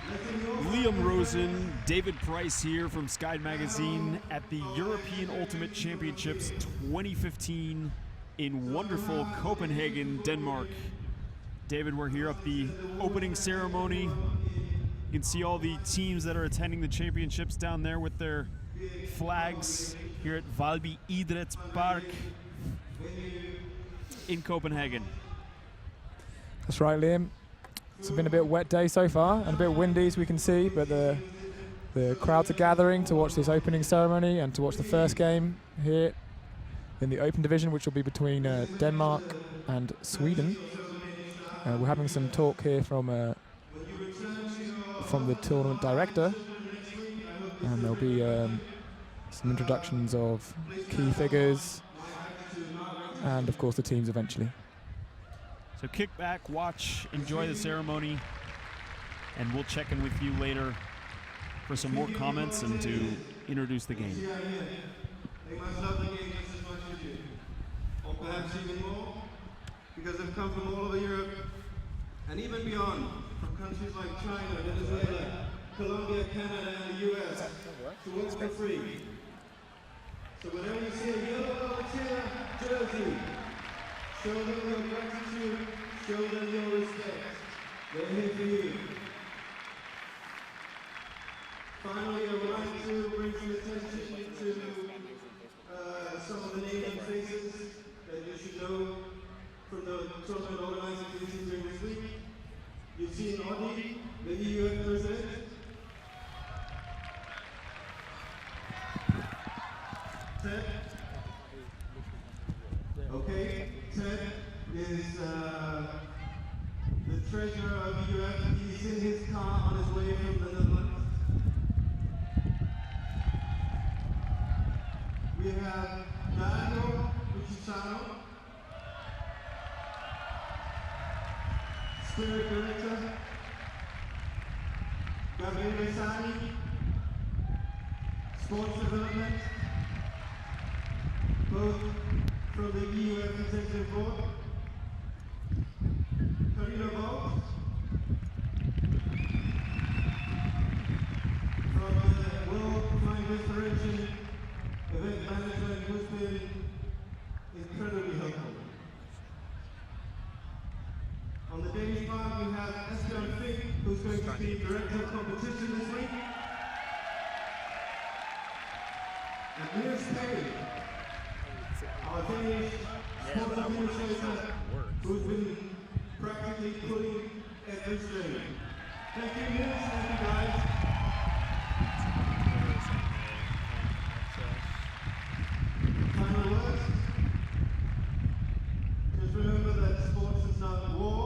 Liam Rosen, David Price here from Sky Magazine at the European Ultimate Championships 2015 in wonderful Copenhagen, Denmark. David, we're here at the opening ceremony. You can see all the teams that are attending the championships down there with their flags here at Valby Idrætspark in Copenhagen. That's right, Liam. It's been a bit wet day so far and a bit windy, as we can see, but the crowds are gathering to watch this opening ceremony and to watch the first game here in the open division, which will be between Denmark and Sweden. We're having some talk here from the tournament director, and there'll be some introductions of key figures and, of course, the teams eventually. So kick back, watch, enjoy the ceremony, and we'll check in with you later for some more comments and to introduce the game. They must love the game just as much as you, or perhaps even more, because they've come from all over Europe and even beyond, from countries like China, Venezuela, Colombia, Canada, and the US, to work for free. So whenever you see a yellow volunteer jersey, show them your gratitude, show them your respect. They're here for you. Finally, I would like to bring some attention to some of the names and faces that you should know from the tournament organizing committee during this week. You've seen Audi, the EUC president. Ted. Okay, Ted is the treasurer of EUC. He's in his car on his way from the Netherlands. We have Dario Uccisano, Spirit Director, Gabriele Sani, Sports Development, both from the EUC Executive Board, Karina Bolt, from the World Flying Restoration Event Management, who's been incredibly helpful. On the Danish part, we have Esbjørn Fink, who's going to be Director of Competition this week. And Niels Payne, our Danish sports administrator, who's been practically pulling every string. Thank you, Niels. Thank you, guys. Final words. Just remember that sports is not war,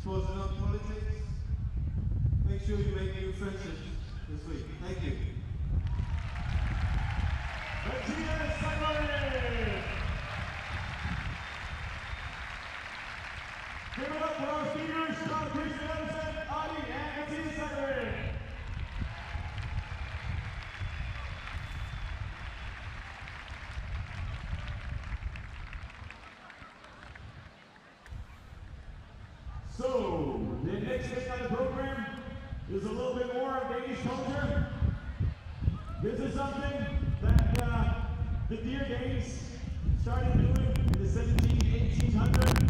sports is not politics. Make sure you make new friendships this week. Thank you. Give it up for our speakers, John Christiansen, Adi, and Matthias Severin. So, the next thing on the program is a little bit more of Danish culture. This is something that the dear Danes started doing in the 1800s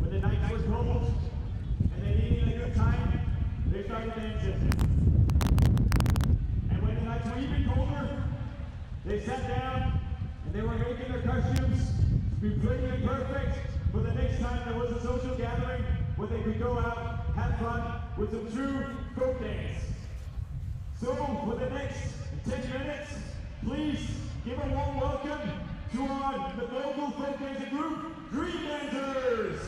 when the nights were cold and they needed a good time. They started dancing. And when the nights were even colder, they sat down and they were making their costumes to be pretty and perfect for the next time there was a social gathering where they could go out, have fun with some true folk dance. So for the next 10 minutes, please give a warm welcome to the local folk dancing group, Dream Dancers!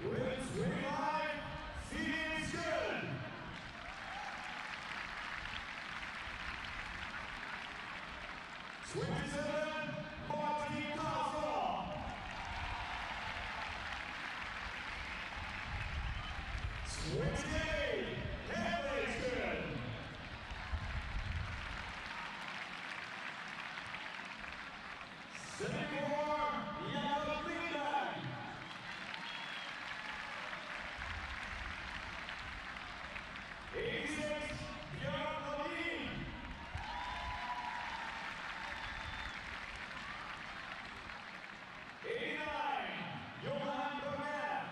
Women's green line, Phoenix Good. 27, Martin Cosmo. 28, Henry's Good. 74, Yellow Greenback. 86, Björn Lundin. 89, Johan Burnett.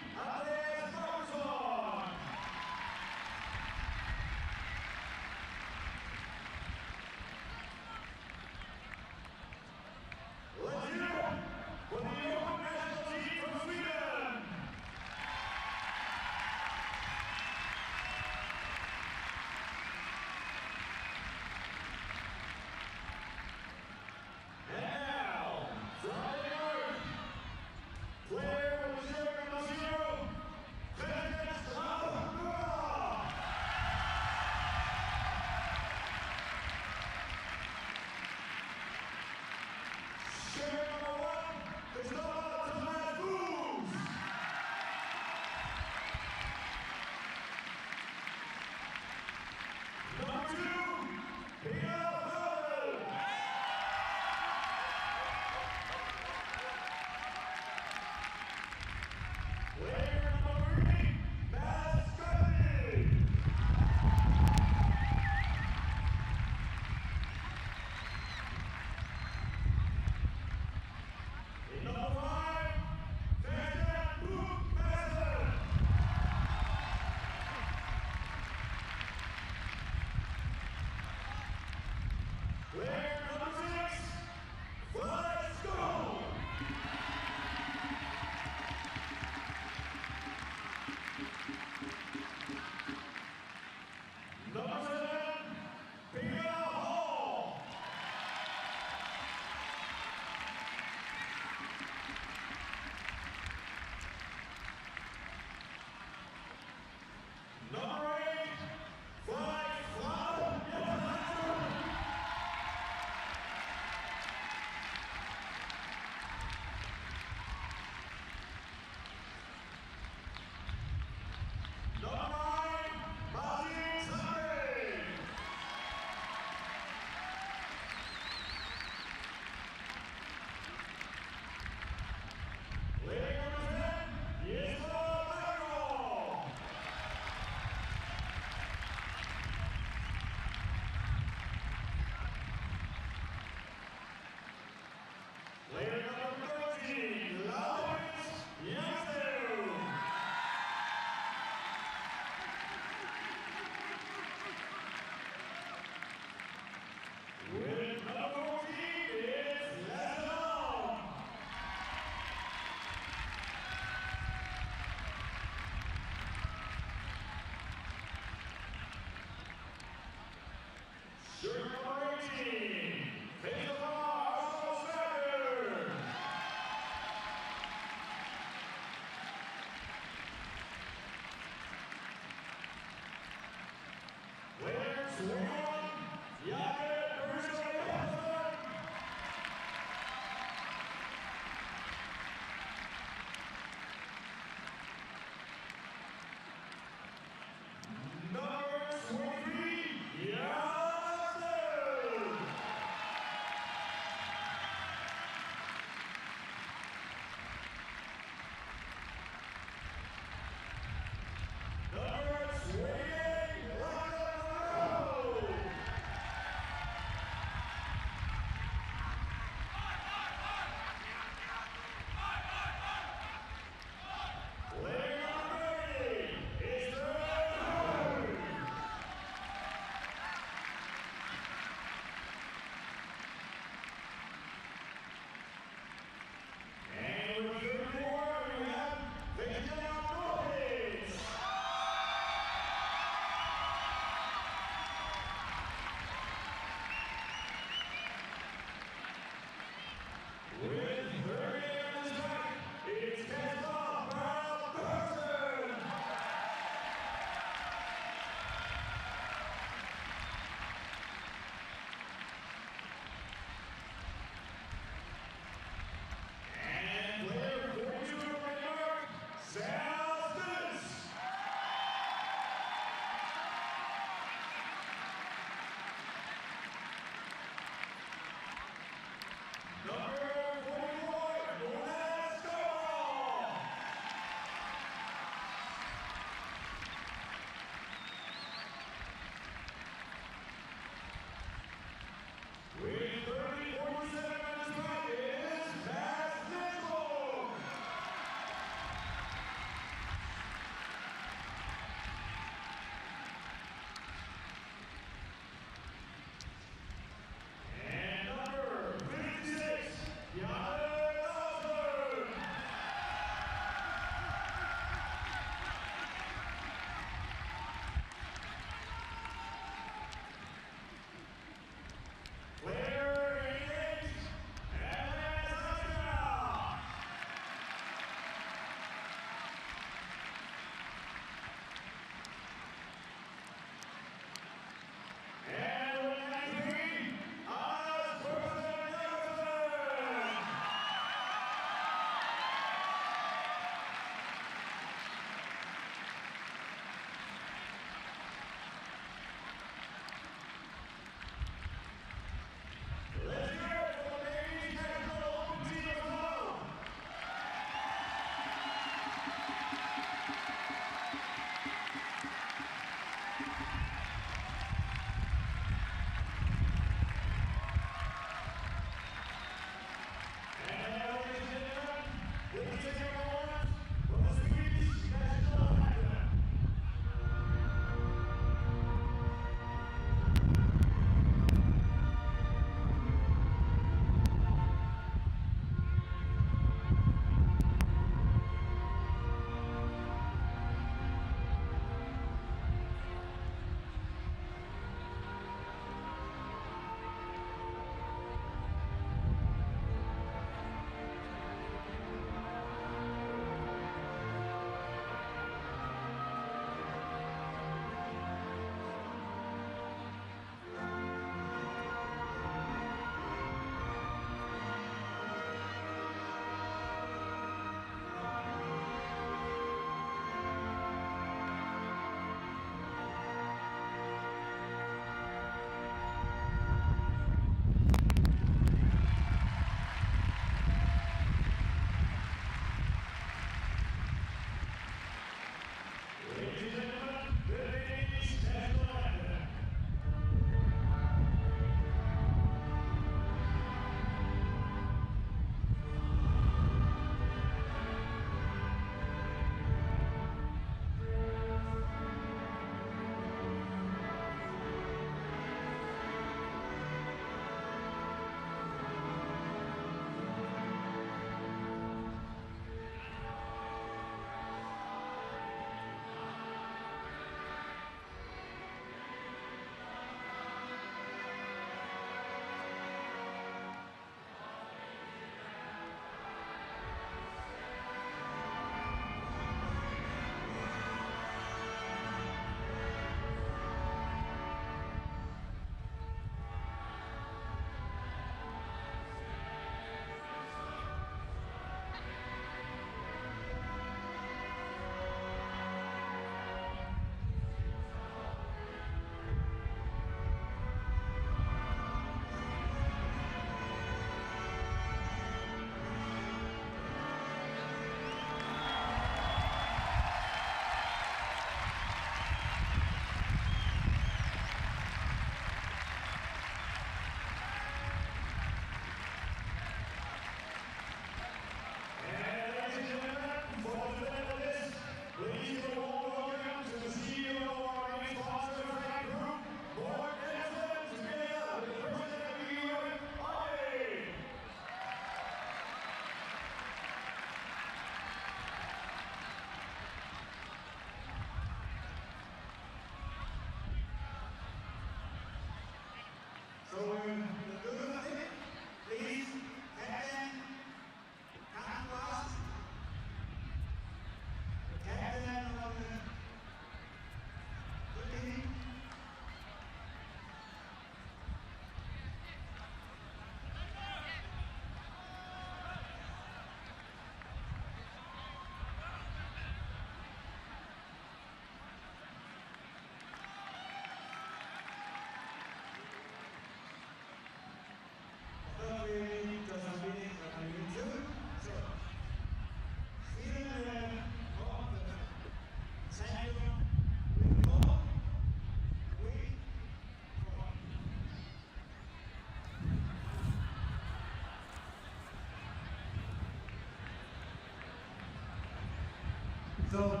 So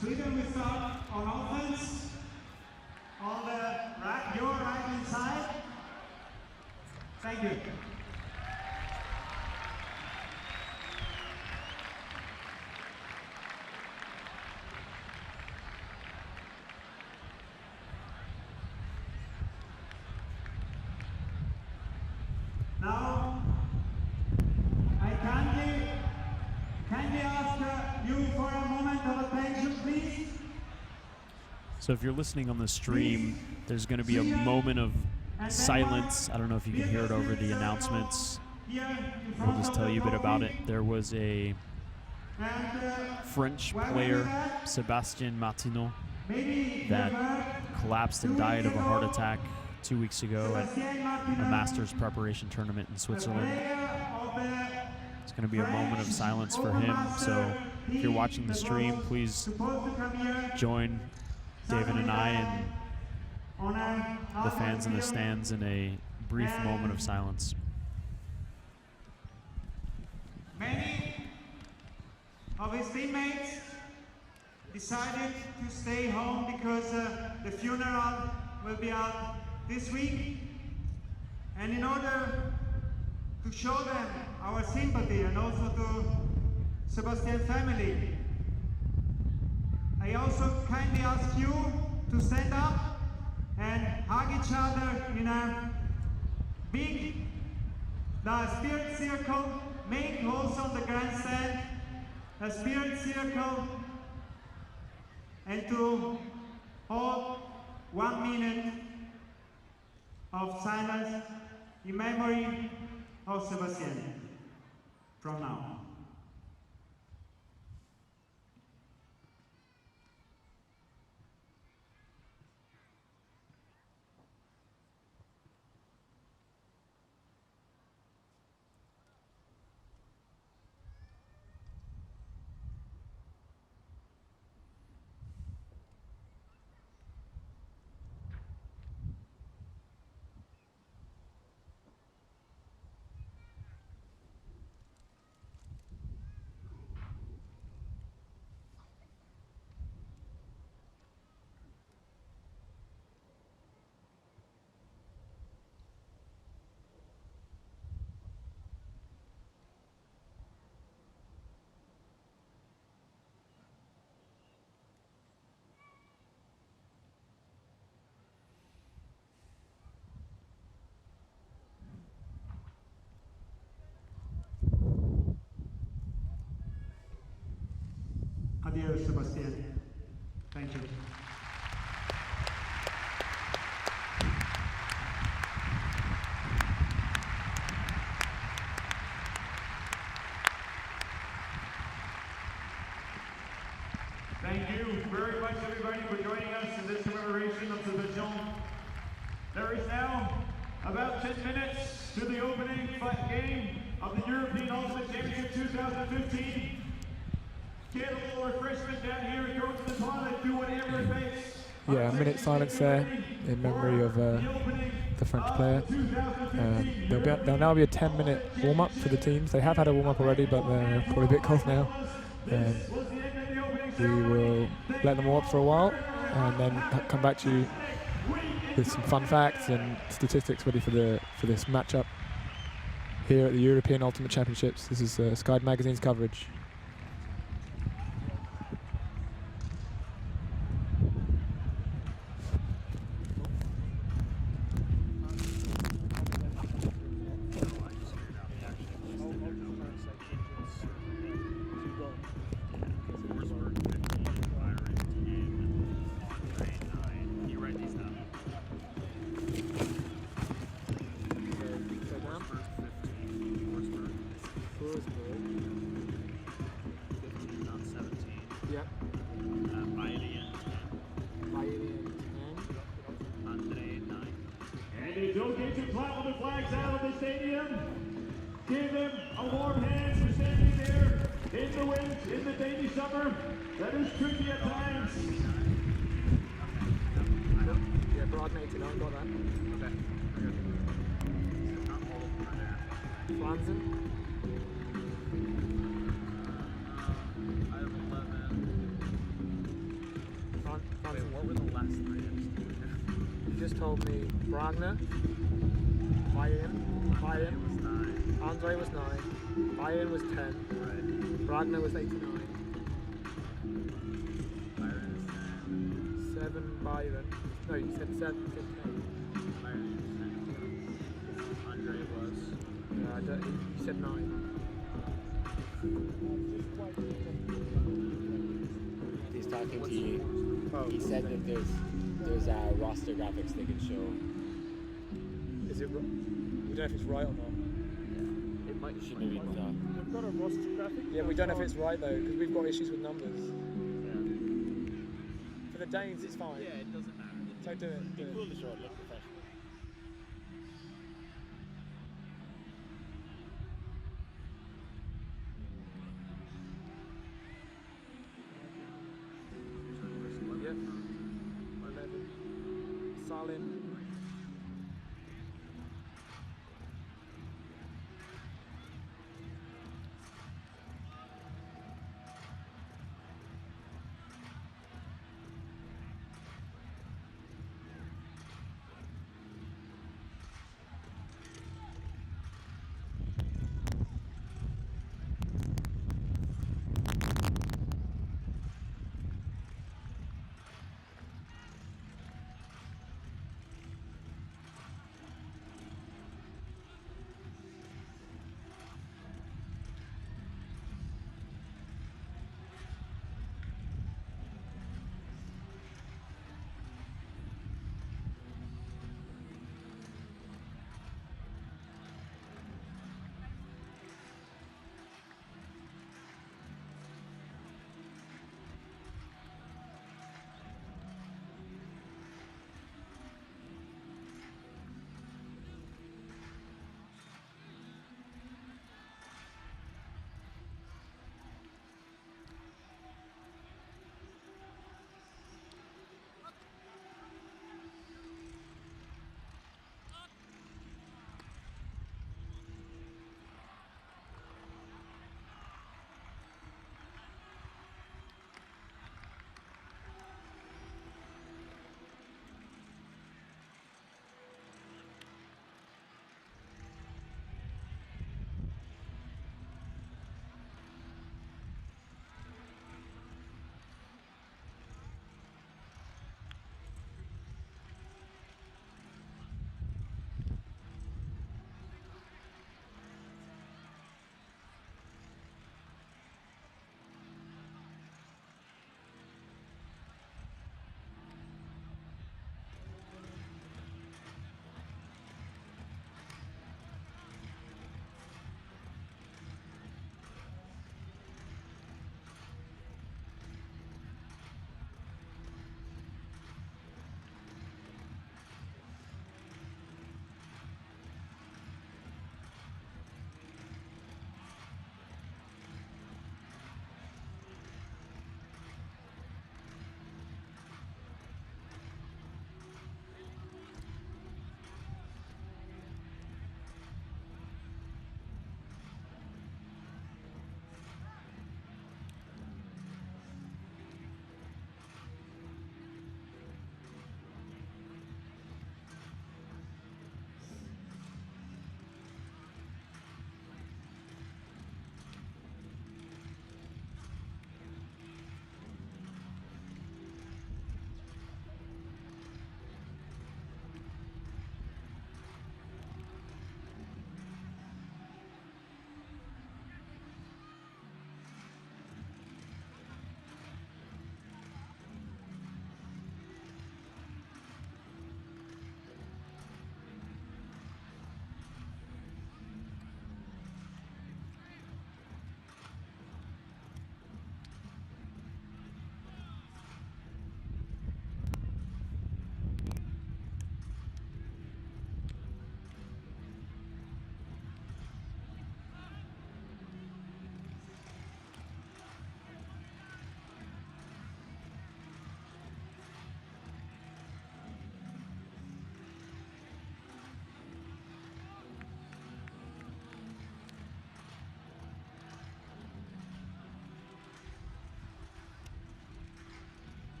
Sweden will start on offense on the your right hand side. Thank you. Now, I kindly ask you for a moment of attention, please. So if you're listening on the stream, there's going to be a moment of silence. I don't know if you can hear it over the announcements. We'll just tell you a bit about it. There was a French player, Sébastien Martineau, that collapsed and died of a heart attack 2 weeks ago at a Masters preparation tournament in Switzerland. It's going to be a moment of silence for him. So if you're watching the stream, please join David and I and the fans in the stands in a brief moment of silence. Many of his teammates decided to stay home because the funeral will be out this week. And in order to show them our sympathy and also to Sebastian's family, I also kindly ask you to stand up and hug each other in a big spirit circle. Make also on the grandstand a spirit circle, and to hold 1 minute of silence in memory of Sebastian from now. Adios, Sebastian. Thank you. Thank you very much, everybody, for joining us in this commemoration of Sebastian. There is now about 10 minutes to the opening game of the European Ultimate Championship 2015. Get a little refreshment down here, go to the toilet, do whatever it takes. Yeah, a minute silence there in memory of the French player. There'll now be a 10-minute warm-up for the teams. They have had a warm-up already, but they're probably a bit cold now. We will let them warm up for a while and then come back to you with some fun facts and statistics ready for this matchup here at the European Ultimate Championships. This is Sky Magazine's coverage. Don't get too clap when the flag's out of the stadium. Give them a warm hand for standing there in the wind, in the Danish summer. That is tricky at times. Yeah, broad mated, I got that. Okay. Flansen. I have 11. told me Bragner, Bayern, Andre was 9, Bayern was 10, Bragner was 89. 7 Byron. No, you said 7. You said 10. Andre was. Yeah, you said 9. He's talking to you. He said that there's roster graphics they can show. Is it? We don't know if it's right or not. It might. Should maybe not. We've got a roster graphic. Yeah, we don't know if it's right though, because we've got issues with numbers. For the Danes, it's fine. Yeah, it doesn't matter. So do it. It'd be cool to show it look professional. Yep. 11. Salin.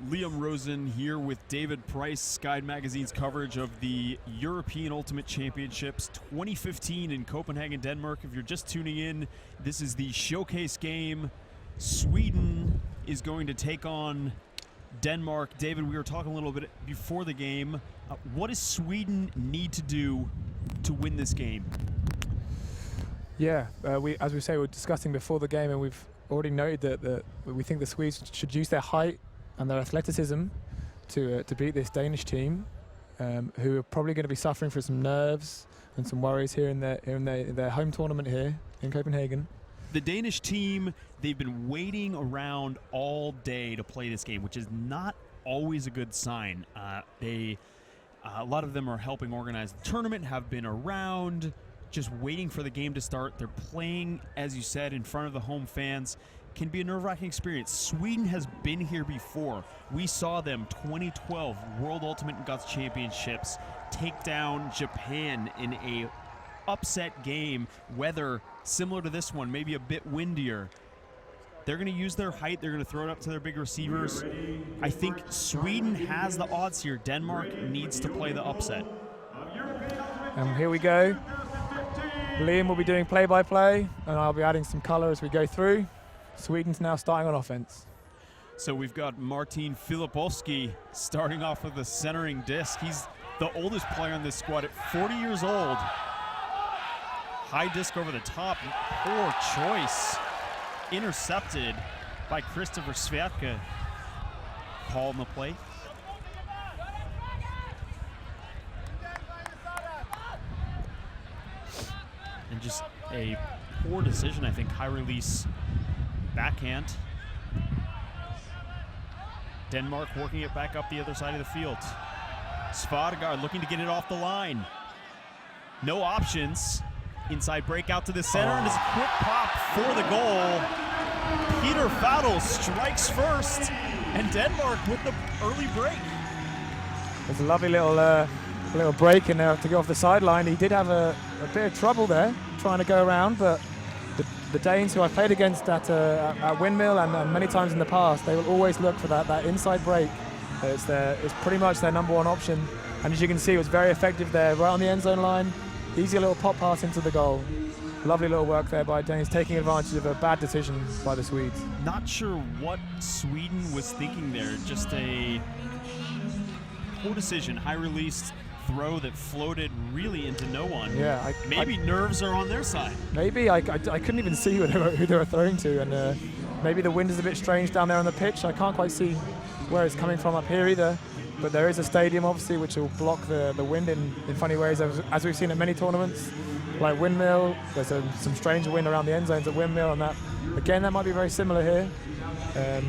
Liam Rosen here with David Price, Sky Magazine's coverage of the European Ultimate Championships 2015 in Copenhagen, Denmark. If you're just tuning in, this is the showcase game. Sweden is going to take on Denmark. David, we were talking a little bit before the game. What does Sweden need to do to win this game? Yeah, as we say, we're discussing before the game, and we've already noted that we think the Swedes should use their height and their athleticism to beat this Danish team, who are probably going to be suffering from some nerves and some worries here in their home tournament here in Copenhagen. The Danish team, they've been waiting around all day to play this game, which is not always a good sign. A lot of them are helping organize the tournament, have been around, just waiting for the game to start. They're playing, as you said, in front of the home fans. Can be a nerve-wracking experience. Sweden has been here before. We saw them 2012 World Ultimate Guts Championships take down Japan in a upset game. Weather similar to this one, maybe a bit windier. They're going to use their height. They're going to throw it up to their big receivers. I think Sweden has the odds here. Denmark needs to play the upset. And here we go. Liam will be doing play-by-play, and I'll be adding some color as we go through. Sweden's now starting on offense. So we've got Martin Filipowski starting off with the centering disc. He's the oldest player on this squad at 40 years old. High disc over the top. Poor choice. Intercepted by Christopher Svertka. Call on the play. And just a poor decision, I think. High release backhand. Denmark working it back up the other side of the field. Svargaard looking to get it off the line. No options. Inside breakout to the center, and it's a quick pop for the goal. Peter Fadel strikes first, and Denmark with the early break. There's a lovely little break in there to go off the sideline. He did have a bit of trouble there trying to go around, but the Danes, who I played against at Windmill and many times in the past, they will always look for that inside break. It's pretty much their number one option, and as you can see, it was very effective there, right on the end zone line. Easy little pop pass into the goal. Lovely little work there by Danes, taking advantage of a bad decision by the Swedes. Not sure what Sweden was thinking there. Just a poor decision. High release throw that floated really into no one. Yeah, maybe nerves are on their side. Maybe I couldn't even see who they were throwing to, and maybe the wind is a bit strange down there on the pitch. I can't quite see where it's coming from up here either. But there is a stadium, obviously, which will block the wind in funny ways, as we've seen at many tournaments, like Windmill. There's some strange wind around the end zones at Windmill, and that might be very similar here. And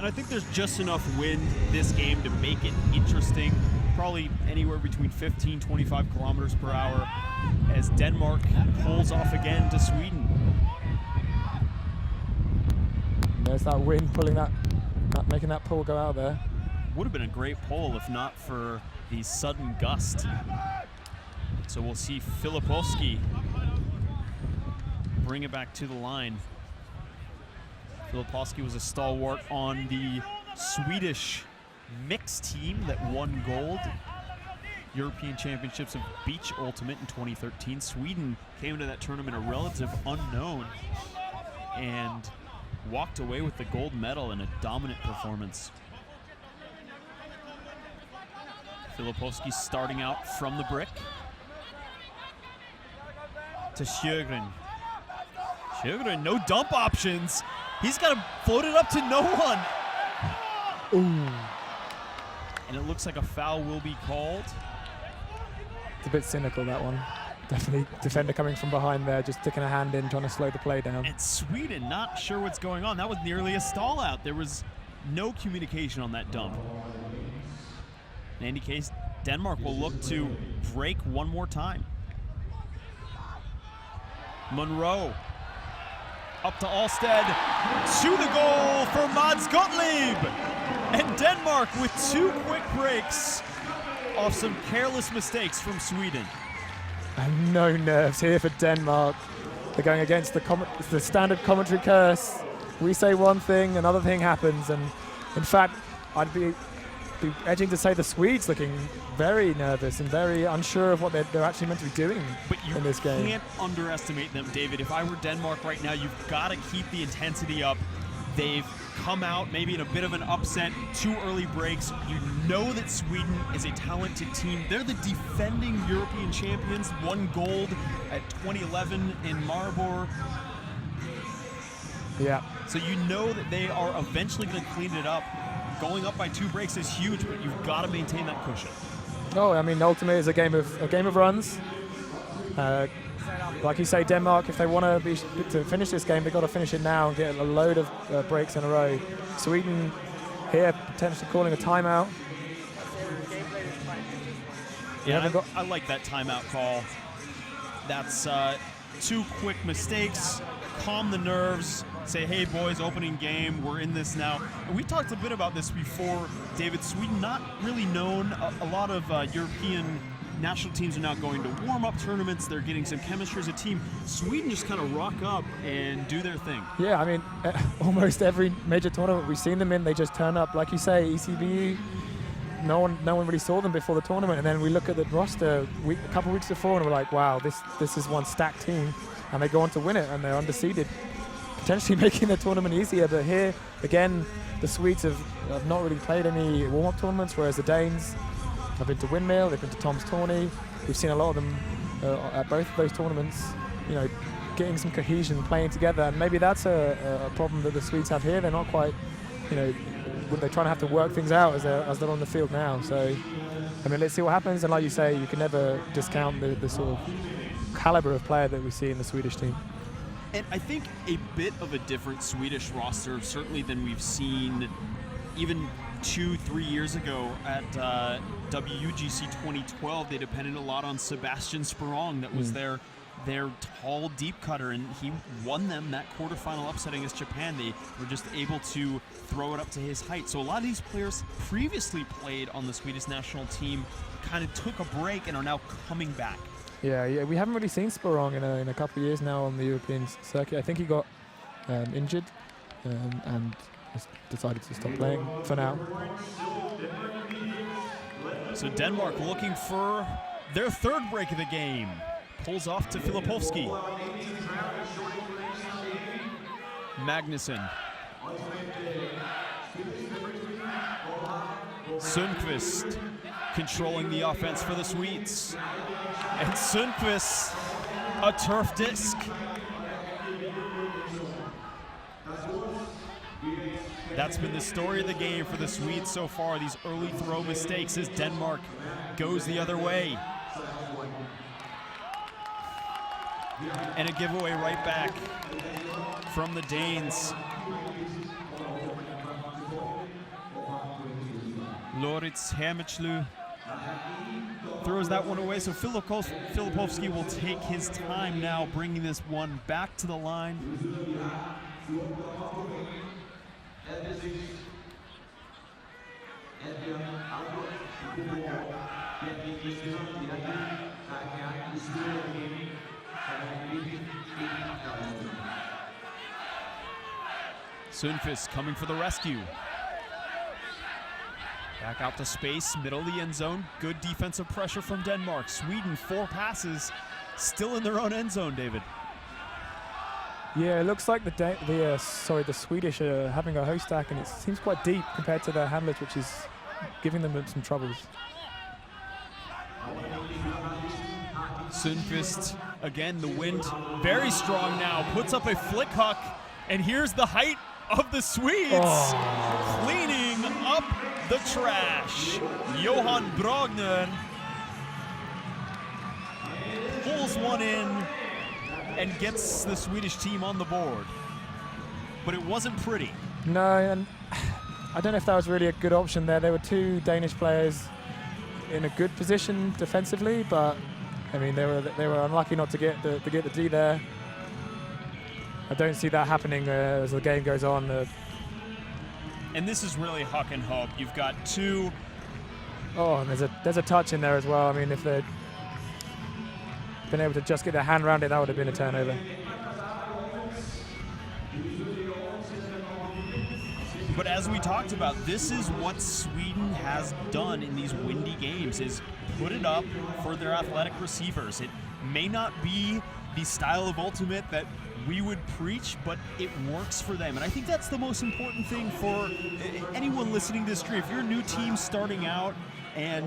I think there's just enough wind this game to make it interesting. Probably anywhere between 15, 25 kilometers per hour as Denmark pulls off again to Sweden. And there's that wind pulling making that pull go out there. Would have been a great pull if not for the sudden gust. So we'll see Filipowski bring it back to the line. Filipowski was a stalwart on the Swedish mixed team that won gold. European Championships of Beach Ultimate in 2013. Sweden came into that tournament a relative unknown and walked away with the gold medal in a dominant performance. Filipowski starting out from the brick. To Sjögren. Sjögren, no dump options. He's got to float it up to no one. Ooh. And it looks like a foul will be called. It's a bit cynical, that one. Definitely defender coming from behind there, just sticking a hand in, trying to slow the play down. And Sweden not sure what's going on. That was nearly a stall out. There was no communication on that dump. In any case, Denmark will look to break one more time. Monroe up to Alsted, to the goal for Mads Gottlieb. And Denmark with two quick breaks off some careless mistakes from Sweden. And no nerves here for Denmark. They're going against the standard commentary curse. We say one thing, another thing happens. And in fact, I'd be edging to say the Swedes looking very nervous and very unsure of what they're actually meant to be doing in this game. But you can't underestimate them, David. If I were Denmark right now, you've got to keep the intensity up. They've come out maybe in a bit of an upset, 2 early breaks. You know that Sweden is a talented team. They're the defending European champions, won gold at 2011 in Maribor. Yeah. So you know that they are eventually going to clean it up. Going up by 2 breaks is huge, but you've got to maintain that cushion. Oh, I mean, ultimately, it's a game of runs. Like you say, Denmark, if they want to finish this game, they've got to finish it now and get a load of breaks in a row. Sweden here potentially calling a timeout. Yeah, I like that timeout call. That's 2 quick mistakes, calm the nerves, say, hey boys, opening game, we're in this now. And we talked a bit about this before, David. Sweden not really known. A lot of European national teams are now going to warm-up tournaments. They're getting some chemistry as a team. Sweden just kind of rock up and do their thing. Yeah, I mean, almost every major tournament we've seen them in, they just turn up. Like you say, ECBU, no one really saw them before the tournament. And then we look at the roster a couple weeks before and we're like, wow, this is one stacked team. And they go on to win it, and they're undefeated, potentially making the tournament easier. But here, again, the Swedes have not really played any warm-up tournaments, whereas the Danes have been to Windmill, they've been to Tom's Tourney. We've seen a lot of them at both of those tournaments, getting some cohesion, playing together. And maybe that's a problem that the Swedes have here. They're not quite, they're trying to have to work things out as they're on the field now. So, I mean, let's see what happens. And like you say, you can never discount the sort of caliber of player that we see in the Swedish team. And I think a bit of a different Swedish roster, certainly than we've seen even 2-3 years ago at WUGC 2012. They depended a lot on Sebastian Sperong. That was their tall deep cutter, and he won them that quarterfinal upset against Japan. They were just able to throw it up to his height. So a lot of these players previously played on the Swedish national team kind of took a break and are now coming back. Yeah, we haven't really seen Sperong in a couple of years now on the European circuit. I think he got injured and decided to stop playing for now. So Denmark looking for their 3rd break of the game. Pulls off to Filipovski. Magnussen. Sundqvist controlling the offense for the Swedes. And Sundqvist, a turf disc. That's been the story of the game for the Swedes so far, these early throw mistakes as Denmark goes the other way. And a giveaway right back from the Danes. Loritz Hermichlou throws that one away, so Filipovski will take his time now, bringing this one back to the line. Sundqvist coming for the rescue. Back out to space, middle of the end zone. Good defensive pressure from Denmark. Sweden, 4 passes, still in their own end zone, David. Yeah, it looks like the Swedish are having a host stack, and it seems quite deep compared to their handlers, which is giving them some troubles. Sundqvist, again, the wind very strong now, puts up a flick huck, and here's the height of the Swedes cleaning up the trash. Johan Brogner pulls one in and gets the Swedish team on the board. But it wasn't pretty. No, and I don't know if that was really a good option there. There were 2 Danish players in a good position defensively, but I mean they were unlucky not to get the D there. I don't see that happening as the game goes on. And this is really huck and hope. You've got 2. Oh, and there's a touch in there as well. I mean, if they'd been able to just get their hand around it, that would have been a turnover. But as we talked about, this is what Sweden has done in these windy games, is put it up for their athletic receivers. It may not be the style of ultimate that we would preach, but it works for them. And I think that's the most important thing for anyone listening to this stream. If you're a new team starting out and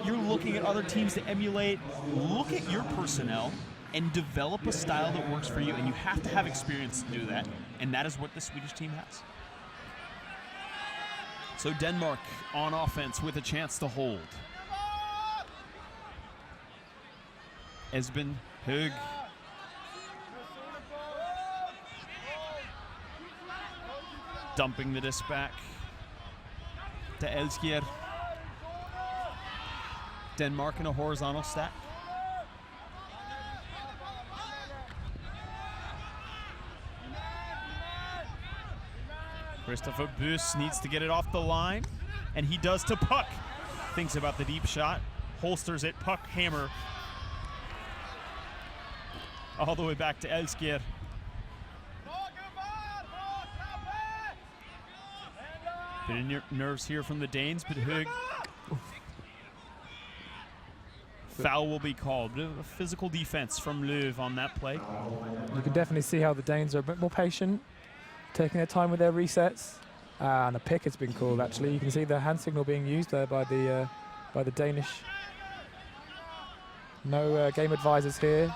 you're looking at other teams to emulate, look at your personnel and develop a style that works for you, and you have to have experience to do that, and that is what the Swedish team has. So Denmark on offense with a chance to hold. Esben Høeg. Dumping the disc back to Elskier. Denmark in a horizontal stack. Christopher Buss needs to get it off the line, and he does to Puck. Thinks about the deep shot, holsters it, Puck hammer. All the way back to Elskier. Bit of nerves here from the Danes, but Høeg. Foul will be called. Bit of a physical defense from Löw on that play. You can definitely see how the Danes are a bit more patient, taking their time with their resets. And a pick has been called, actually. You can see the hand signal being used there by the Danish. No game advisors here,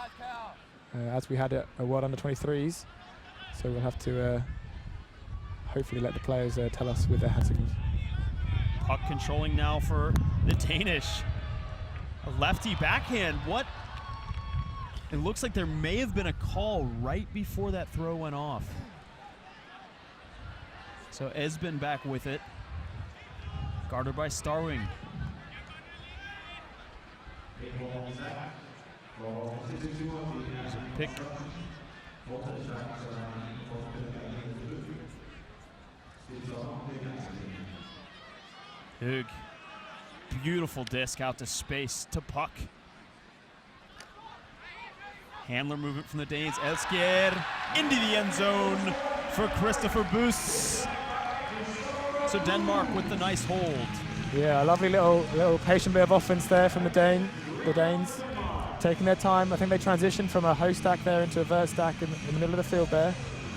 as we had at World Under-23s. So we'll have to hopefully let the players tell us with their hand signals. Puck controlling now for the Danish. A lefty backhand. What? It looks like there may have been a call right before that throw went off. So Esben back with it. Guarded by Starwing. There's a pick. Høeg. Beautiful disc out to space to Puck. Handler movement from the Danes. Elskier into the end zone for Christopher Buss. So Denmark with the nice hold. Yeah, a lovely little patient bit of offense there from the Danes. Taking their time. I think they transitioned from a host stack there into a vert stack in the middle of the field there.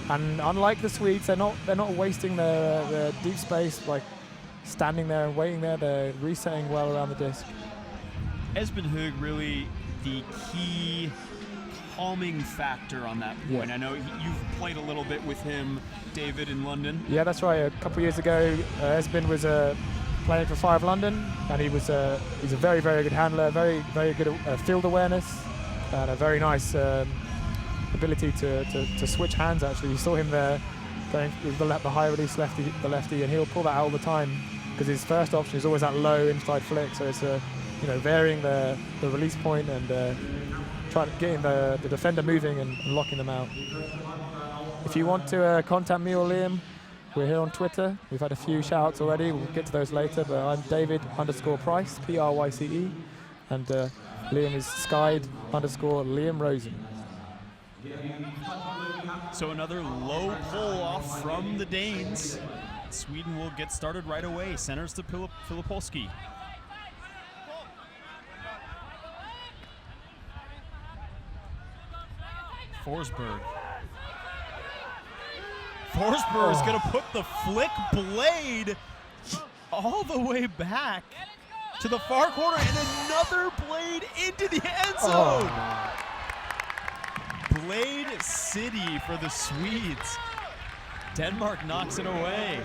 And unlike the Swedes, they're not wasting their deep space, like standing there and waiting there. They're resetting well around the disc. Esben Høeg really the key calming factor on that point. Yeah. I know you've played a little bit with him, David, in London. Yeah, that's right. A couple of years ago, Esben was playing for Fire of London, and he's a very, very good handler, very, very good field awareness, and a very nice ability to switch hands. Actually, you saw him there going with the high release lefty, and he'll pull that out all the time because his first option is always that low inside flick. So it's varying the release point and trying to getting the defender moving and locking them out. If you want to contact me or Liam, we're here on Twitter. We've had a few shout-outs already. We'll get to those later, but I'm David_Price, P-R-Y-C-E, and Liam is Skyd_Liam Rosen. So another low pull off from the Danes. Sweden will get started right away. Centers to Filipowski. Forsberg. Forsberg is going to put the flick blade all the way back to the far corner and another blade into the end zone. Blade City for the Swedes. Denmark knocks it away.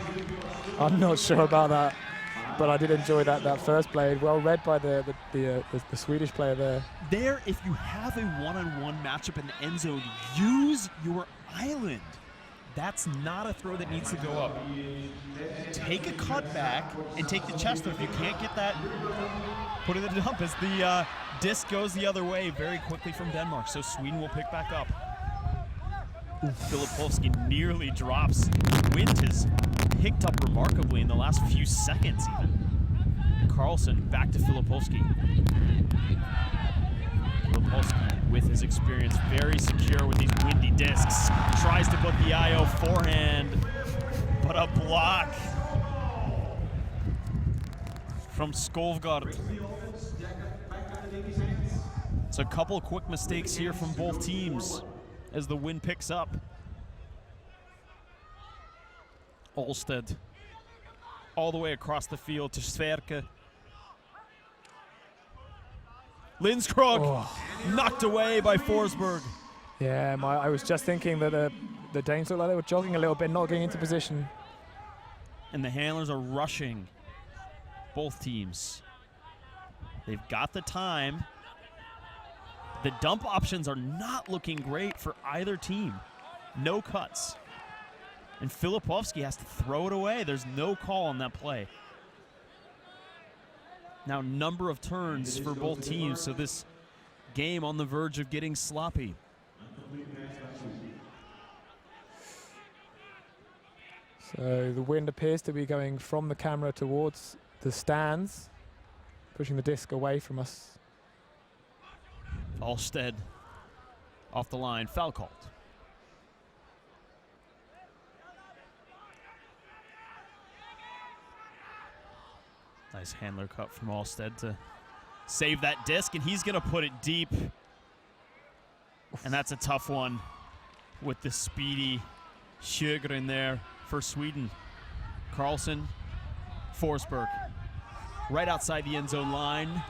I'm not sure about that, but I did enjoy that first blade. Well read by the Swedish player there. There, if you have a one-on-one matchup in the end zone, use your island. That's not a throw that needs to go up. Take a cut back and take the chest throw. If you can't get that, put it in the dump as the disc goes the other way very quickly from Denmark. So Sweden will pick back up. Filipowski nearly drops. Wind has picked up remarkably in the last few seconds even. Carlson back to Filipowski. Filipowski with his experience, very secure with these windy discs. Tries to put the IO forehand. but a block from Skovgaard. So a couple of quick mistakes here from both teams as the wind picks up. Olsted all the way across the field to Sverke. Lindskrog knocked away by Forsberg. Yeah, I was just thinking that the Danes looked like they were jogging a little bit, not getting into position. And the handlers are rushing both teams. They've got the time. The dump options are not looking great for either team. No cuts. And Filipovsky has to throw it away. There's no call on that play. Now, number of turns for both teams, so this game on the verge of getting sloppy. So the wind appears to be going from the camera towards the stands, pushing the disc away from us. Alstead off the line, foul called. Nice handler cut from Alstead to save that disc, and he's going to put it deep. And that's a tough one with the speedy Sjögren there for Sweden. Carlson, Forsberg, right outside the end zone line.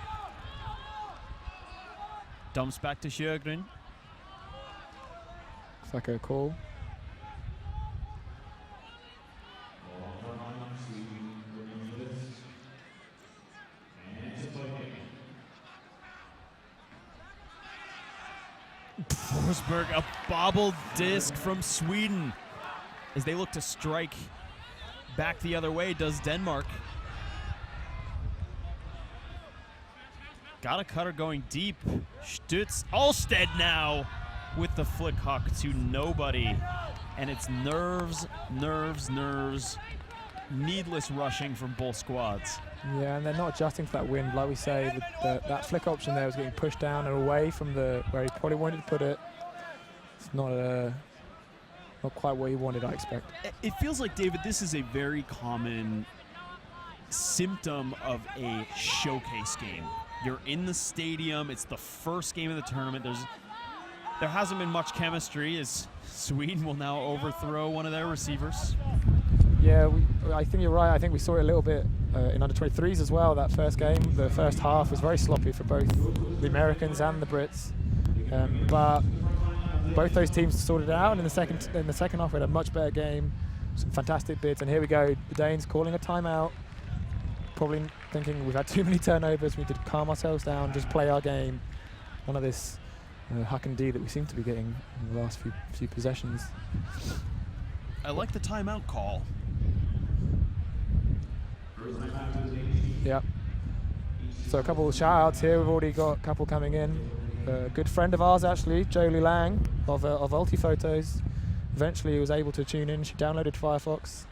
Dumps back to Sjögren. Looks like a call. Forsberg, a bobbled disc from Sweden as they look to strike back the other way, does Denmark. Got a cutter going deep. Stutz, Alstead now with the flick huck to nobody. And it's nerves, nerves, nerves. Needless rushing from both squads. Yeah, and they're not adjusting to that wind. Like we say, that flick option there was getting pushed down and away from where he probably wanted to put it. It's not quite what he wanted, I expect. It feels like, David, this is a very common symptom of a showcase game. You're in the stadium. It's the first game of the tournament. There hasn't been much chemistry as Sweden will now overthrow one of their receivers. Yeah, I think you're right. I think we saw it a little bit in under-23s as well, that first game. The first half was very sloppy for both the Americans and the Brits. But both those teams sorted it out, and in the second half we had a much better game, some fantastic bids, and here we go, the Danes calling a timeout, probably thinking we've had too many turnovers, we need to calm ourselves down, just play our game. None of this huck and D that we seem to be getting in the last few possessions. I like the timeout call. Yeah. So a couple of shout-outs here. We've already got a couple coming in. A good friend of ours, actually, Jolie Lang of Ultiphotos. Eventually was able to tune in. She downloaded Firefox.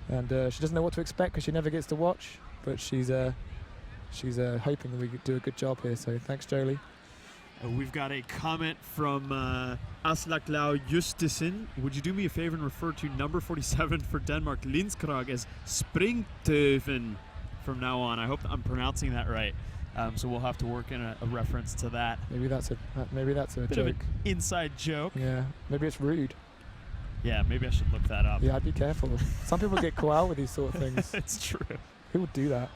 And she doesn't know what to expect because she never gets to watch. But she's hoping that we do a good job here. So thanks, Jolie. We've got a comment from Aslak Lau Justisen. Would you do me a favor and refer to number 47 for Denmark, Lindskrog, as Springtøven from now on? I hope I'm pronouncing that right. So we'll have to work in a reference to that. Maybe that's a Bit joke. of an inside joke. Yeah, maybe it's rude. Yeah, maybe I should look that up. Yeah, I'd be careful. Some people get caught out with these sort of things. It's true. Who would do that?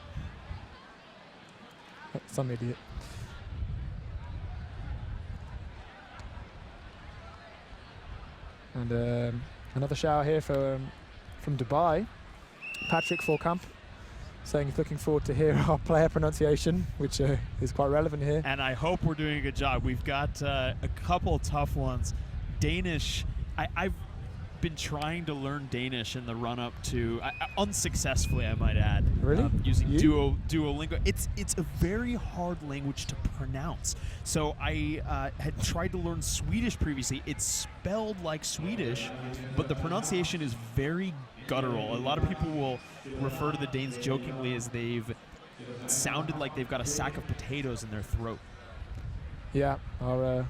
Some idiot. And another shout here from Dubai, Patrick Forkamp, saying he's looking forward to hear our player pronunciation, which is quite relevant here. And I hope we're doing a good job. We've got a couple tough ones. Danish, I've been trying to learn Danish in the run-up to, unsuccessfully I might add. Really? Using Duolingo. It's a very hard language to pronounce. So I had tried to learn Swedish previously. It's spelled like Swedish, but the pronunciation is very guttural. A lot of people will refer to the Danes jokingly as they've sounded like they've got a sack of potatoes in their throat. Yeah, our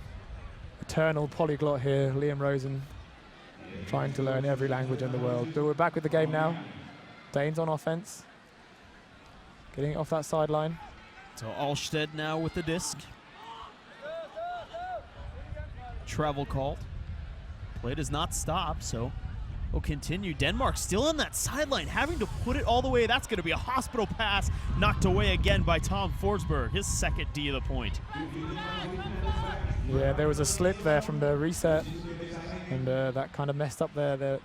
eternal polyglot here, Liam Rosen, trying to learn every language in the world. But we're back with the game now. Danes on offense. Getting it off that sideline. So Alsted now with the disc. Travel called. Play does not stop, so we'll continue. Denmark still on that sideline, having to put it all the way. That's going to be a hospital pass, knocked away again by Tom Forsberg, his second D of the point. Yeah, there was a slip there from the reset, and that kind of messed up their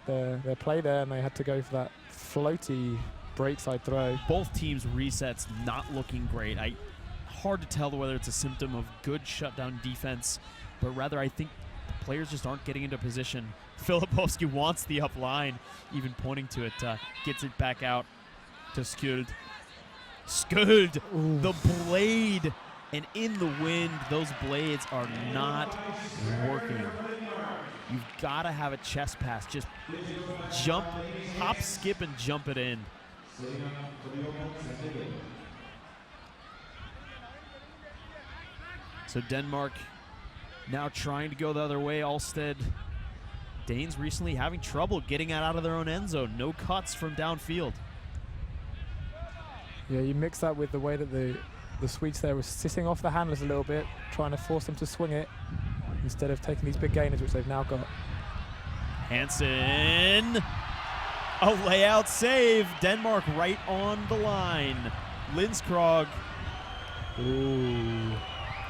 play there, and they had to go for that floaty break side throw. Both teams' resets not looking great. Hard to tell whether it's a symptom of good shutdown defense, but rather I think players just aren't getting into position. Filipovsky wants the up line, even pointing to it, gets it back out to Skuld. Skuld, the blade, and in the wind, those blades are not working. You've got to have a chest pass. Just jump, hop, skip, and jump it in. So Denmark now trying to go the other way. Alsted. Danes recently having trouble getting it out of their own end zone. No cuts from downfield. Yeah, you mix that with the way that the Swedes there were sitting off the handlers a little bit, trying to force them to swing it instead of taking these big gainers, which they've now got. Hansen. A layout save. Denmark right on the line. Lindskrog. Ooh.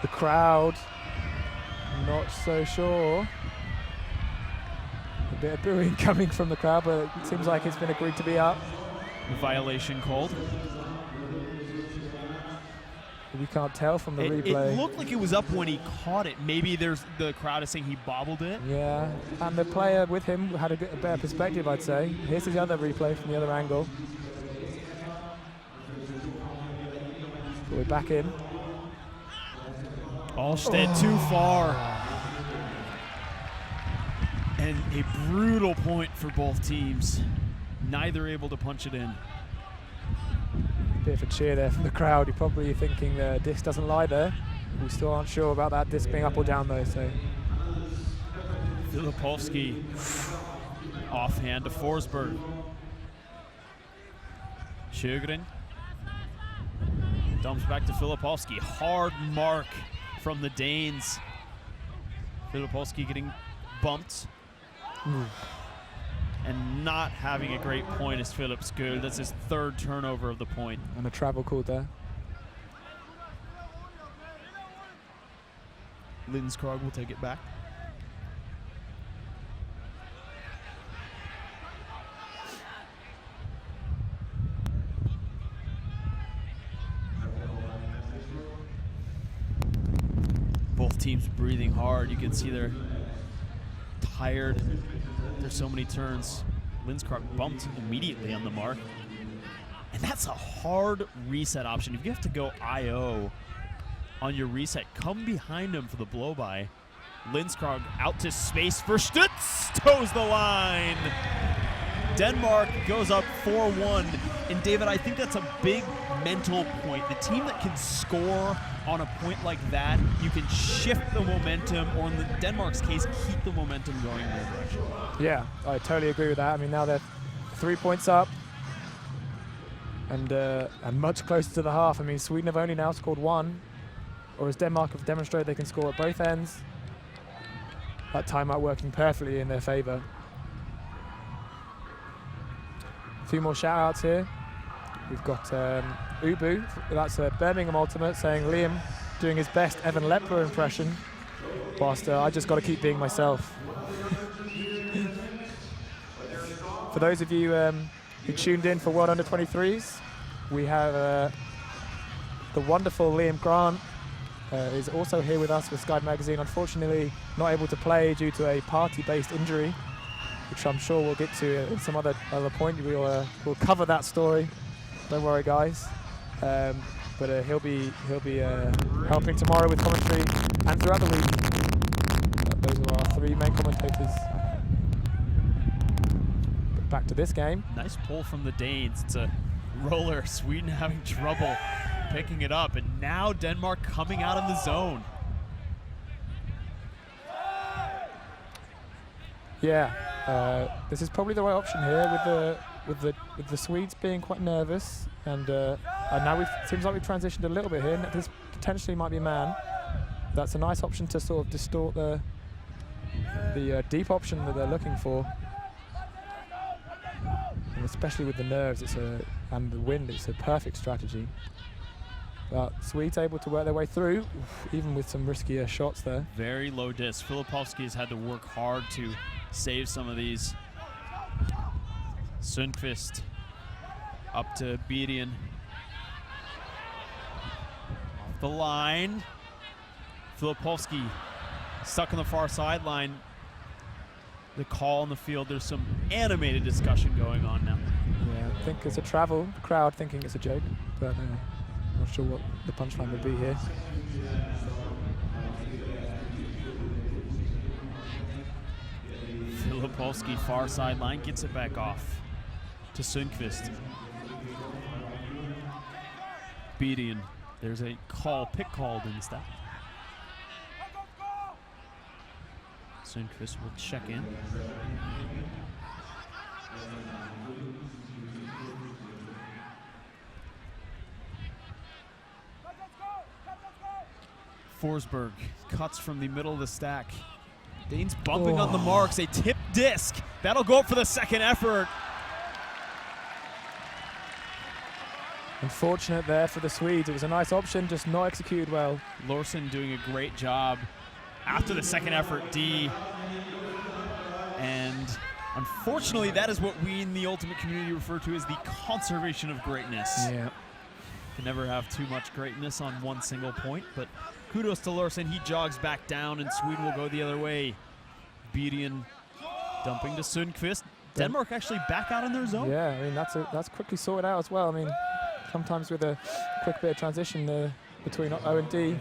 The crowd, not so sure. A bit of booing coming from the crowd, but it seems like it's been agreed to be up. Violation called. We can't tell from the replay. It looked like it was up when he caught it. Maybe the crowd is saying he bobbled it. Yeah, and the player with him had a better perspective, I'd say. Here's the other replay from the other angle. We're back in. Alsted too far. And a brutal point for both teams. Neither able to punch it in. Bit of a cheer there from the crowd. You're probably thinking the disc doesn't lie there. We still aren't sure about that disc being up or down though. So Filipovsky offhand to Forsberg. Sjögren dumps back to Filipovsky. Hard mark from the Danes. Filipovsky getting bumped. And not having a great point is Philip Skuld. That's his third turnover of the point. And a travel called there. Lindskrog will take it back. Both teams breathing hard. You can see they're tired. There's so many turns. Lindskrog bumped immediately on the mark. And that's a hard reset option. If you have to go IO on your reset, come behind him for the blow-by. Lindskrog out to space for Stutz, toes the line. Denmark goes up 4-1. And David, I think that's a big mental point. The team that can score on a point like that, you can shift the momentum, or in Denmark's case, keep the momentum going in their direction. Yeah, I totally agree with that. I mean, now they're 3 points up and much closer to the half. I mean, Sweden have only now scored one, or as Denmark have demonstrated they can score at both ends. That timeout working perfectly in their favor. A few more shout-outs here. We've got Ubu, that's a Birmingham Ultimate, saying Liam doing his best Evan Lepler impression, whilst I just got to keep being myself. For those of you who tuned in for World Under-23s, we have the wonderful Liam Grant is also here with us with Sky Magazine. Unfortunately, not able to play due to a party-based injury, which I'm sure we'll get to at some other point. We'll cover that story. Don't worry, guys. But he'll be helping tomorrow with commentary and throughout the week. Those are our three main commentators. But back to this game. Nice pull from the Danes. It's a roller. Sweden having trouble picking it up, and now Denmark coming out in the zone. Yeah, This is probably the right option here with the Swedes being quite nervous, and now seems like we've transitioned a little bit here. And this potentially might be a man. That's a nice option to sort of distort the deep option that they're looking for, and especially with the nerves, and the wind, it's a perfect strategy. But Swedes able to work their way through, even with some riskier shots there. Very low disc. Filipowski has had to work hard to save some of these. Sundqvist up to Bedian. Off the line. Filipowski stuck on the far sideline. The call on the field, there's some animated discussion going on now. Yeah, I think it's a travel. The crowd thinking it's a joke, but not sure what the punchline would be here. Filipowski, far sideline, gets it back off to Sundqvist. Bedian, there's a pick called instead. Sundqvist will check in. Forsberg cuts from the middle of the stack. Danes bumping on the marks, a tip disc. That'll go up for the second effort. Unfortunate there for the Swedes. It was a nice option, just not executed well. Larsson doing a great job after the second effort, D. And unfortunately, that is what we in the Ultimate community refer to as the conservation of greatness. Yeah. Can never have too much greatness on one single point, but kudos to Larsson. He jogs back down, and Sweden will go the other way. Bedian dumping to Sundqvist. Denmark actually back out in their zone. Yeah, I mean, that's quickly sorted out as well. I mean, sometimes with a quick bit of transition between O and D,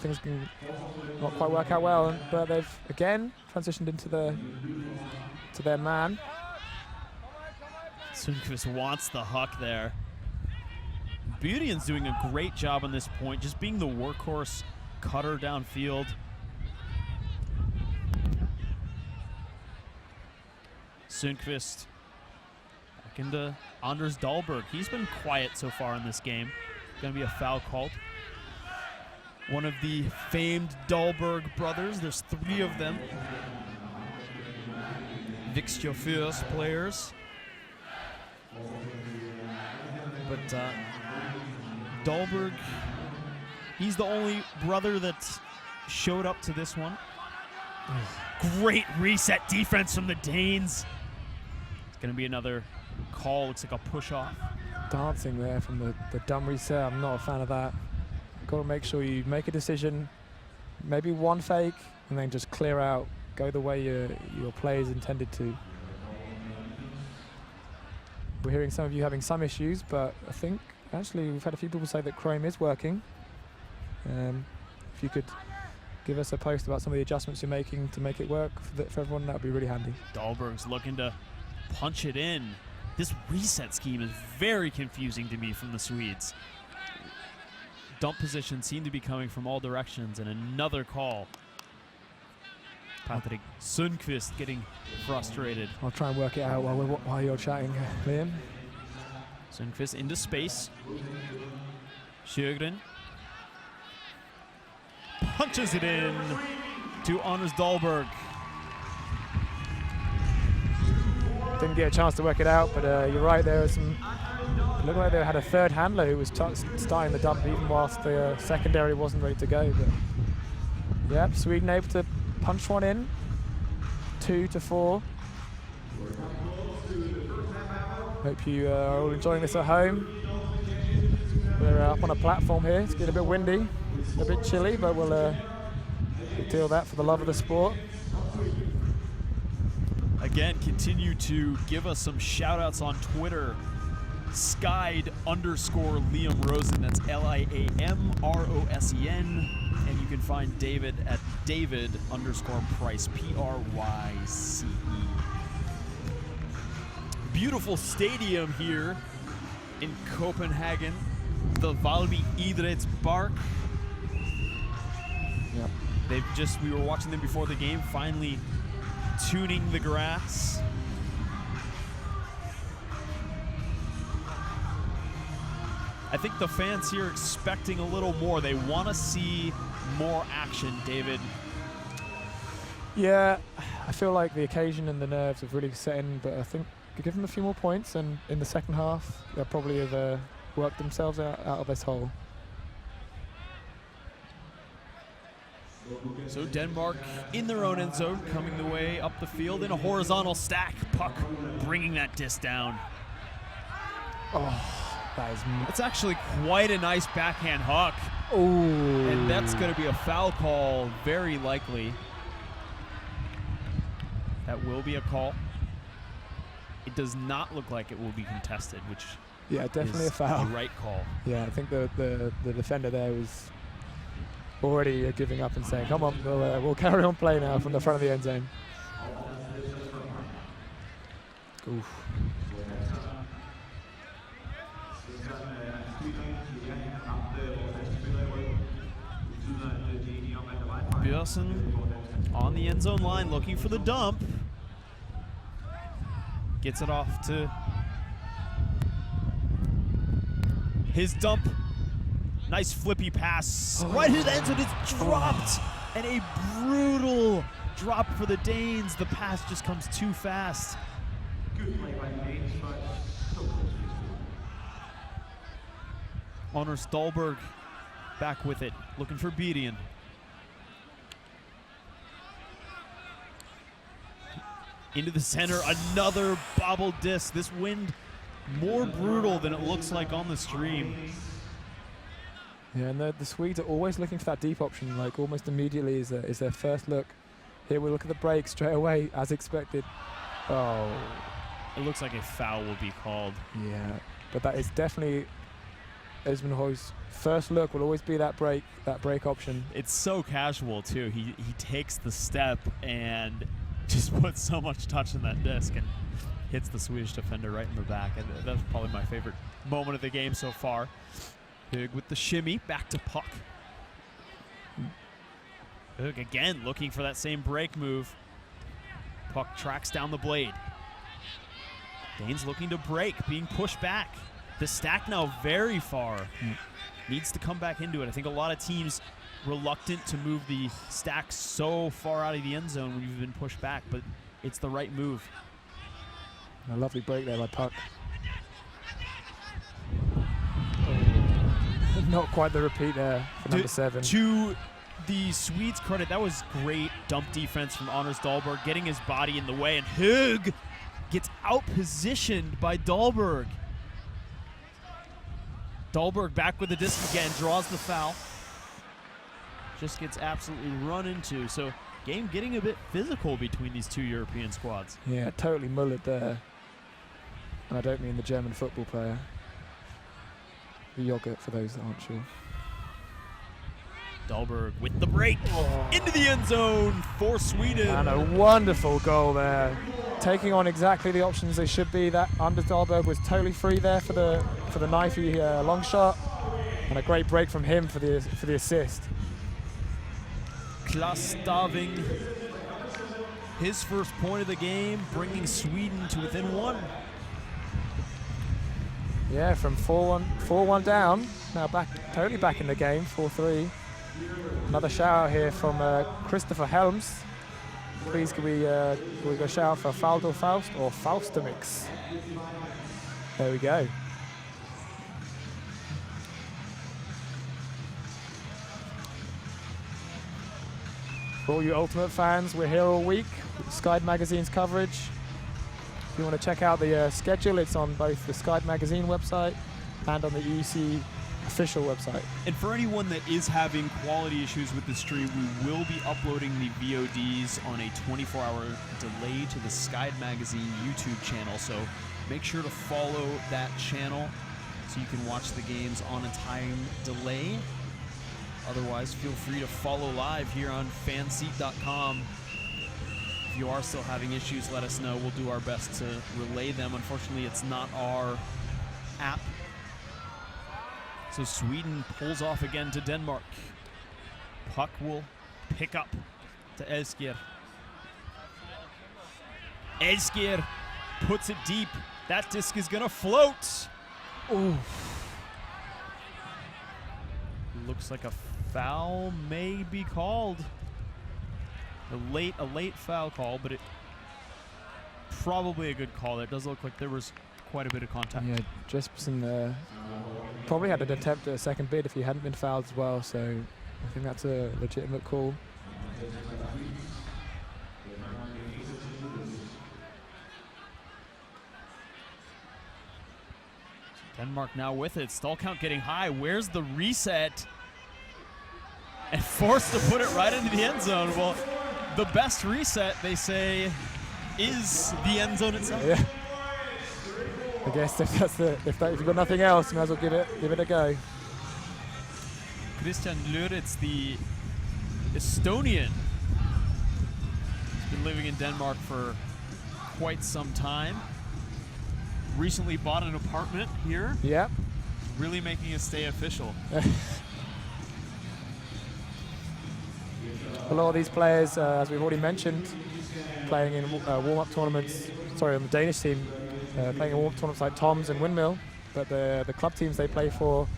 things can not quite work out well. But they've again transitioned into to their man. Sundqvist wants the huck there. Bedian's doing a great job on this point, just being the workhorse cutter downfield. Sundqvist back into Anders Dahlberg. He's been quiet so far in this game. Going to be a foul called. One of the famed Dahlberg brothers. There's 3 of them. Vikstjofjøs players. But Dahlberg, he's the only brother that showed up to this one. Great reset defense from the Danes. It's going to be another call. Looks like a push-off. Dancing there from the dumb reset. I'm not a fan of that. Got to make sure you make a decision, maybe one fake, and then just clear out. Go the way your play is intended to. We're hearing some of you having some issues, but I think actually we've had a few people say that Chrome is working. If you could give us a post about some of the adjustments you're making to make it work for everyone, that would be really handy. Dahlberg's looking to punch it in. This reset scheme is very confusing to me from the Swedes. Dump positions seem to be coming from all directions, and another call. Patrick Sundqvist getting frustrated. I'll try and work it out while you're chatting, Liam. Sundqvist into space. Sjögren punches it in to Anders Dahlberg. Didn't get a chance to work it out, but you're right, there was some. It looked like they had a third handler who was starting the dump even whilst the secondary wasn't ready to go. But yep, Sweden able to punch one in. 2-4. Hope you are all enjoying this at home. We're up on a platform here. It's getting a bit windy, a bit chilly, but we'll deal with that for the love of the sport. Again, continue to give us some shout outs on Twitter. Skied _Liam Rosen, that's LIAMROSEN. And you can find David at David _Price, PRYCE. Beautiful stadium here in Copenhagen, the Valby Idrætspark. Yep. We were watching them before the game, finally tuning the grass. I think the fans here are expecting a little more. They want to see more action, David. Yeah, I feel like the occasion and the nerves have really set in, but I think you give them a few more points, and in the second half, they'll probably have worked themselves out of this hole. So Denmark in their own end zone, coming the way up the field in a horizontal stack. Puck bringing that disc down. Oh, that is... It's actually quite a nice backhand hook. Oh. And that's going to be a foul call, very likely. That will be a call. It does not look like it will be contested, which definitely is a foul. the right call. Yeah, I think the defender there was already giving up and saying, come on, we'll carry on play now from the front of the end zone. Oof. Bjørsen on the end zone line looking for the dump. Gets it off to his dump. Nice flippy pass. Right into the end zone. It's dropped. And a brutal drop for the Danes. The pass just comes too fast. Anders Dahlberg back with it, looking for Bedian. Into the center, another bobbled disc. This wind more brutal than it looks like on the stream. Yeah, and the Swedes are always looking for that deep option, like almost immediately is their first look. Here we look at the break straight away, as expected. Oh. It looks like a foul will be called. Yeah, but that is definitely Esben Høj's first look will always be that break option. It's so casual too. He takes the step and just puts so much touch in that disc and hits the Swedish defender right in the back. And that's probably my favorite moment of the game so far. Hug with the shimmy, back to Puck. Hug again looking for that same break move. Puck tracks down the blade. Danes looking to break, being pushed back. The stack now very far. Needs to come back into it. I think a lot of teams reluctant to move the stack so far out of the end zone when you've been pushed back, but it's the right move. A lovely break there by Puck. Not quite the repeat there for number 7. To the Swedes' credit, that was great dump defense from Anders Dahlberg, getting his body in the way, and Hug gets out-positioned by Dahlberg. Dahlberg back with the disc again, draws the foul. Just gets absolutely run into. So game getting a bit physical between these two European squads. Yeah, totally mullered there. And I don't mean the German football player. The yogurt for those that aren't sure. Dahlberg with the break into the end zone for Sweden. And a wonderful goal there. Taking on exactly the options they should be. That Anders Dahlberg was totally free there for the knifey long shot. And a great break from him for the assist. Klas Staving, his first point of the game, bringing Sweden to within 1. Yeah, from 4-1 down, now totally back in the game, 4-3. Another shout out here from Christopher Helms. Please can we go shout out for Faldo Faust or Faustamix? There we go. For all you Ultimate fans, we're here all week with Sky Magazine's coverage. If you want to check out the schedule, it's on both the Sky Magazine website and on the EUC official website. And for anyone that is having quality issues with the stream, we will be uploading the VODs on a 24-hour delay to the Sky Magazine YouTube channel. So make sure to follow that channel so you can watch the games on a time delay. Otherwise, feel free to follow live here on fanseat.com. If you are still having issues, let us know. We'll do our best to relay them. Unfortunately, it's not our app. So Sweden pulls off again to Denmark. Puck will pick up to Elskjær. Esgir puts it deep. That disc is gonna float. Ooh. Looks like a foul may be called. A late foul call, but it probably a good call. It does look like there was quite a bit of contact. Yeah, Jespersen probably had an attempt at a second bid if he hadn't been fouled as well, so I think that's a legitimate call. Denmark now with it. Stall count getting high. Where's the reset? And forced to put it right into the end zone. Well, the best reset, they say, is the end zone itself. Yeah. I guess if you've got nothing else, you might as well give it a go. Christian Luritz, the Estonian, has been living in Denmark for quite some time. Recently bought an apartment here. Yeah. Really making his stay official. A lot of these players, as we've already mentioned, playing in warm-up tournaments, on the Danish team, playing in warm-up tournaments like Toms and Windmill, but the club teams they play for,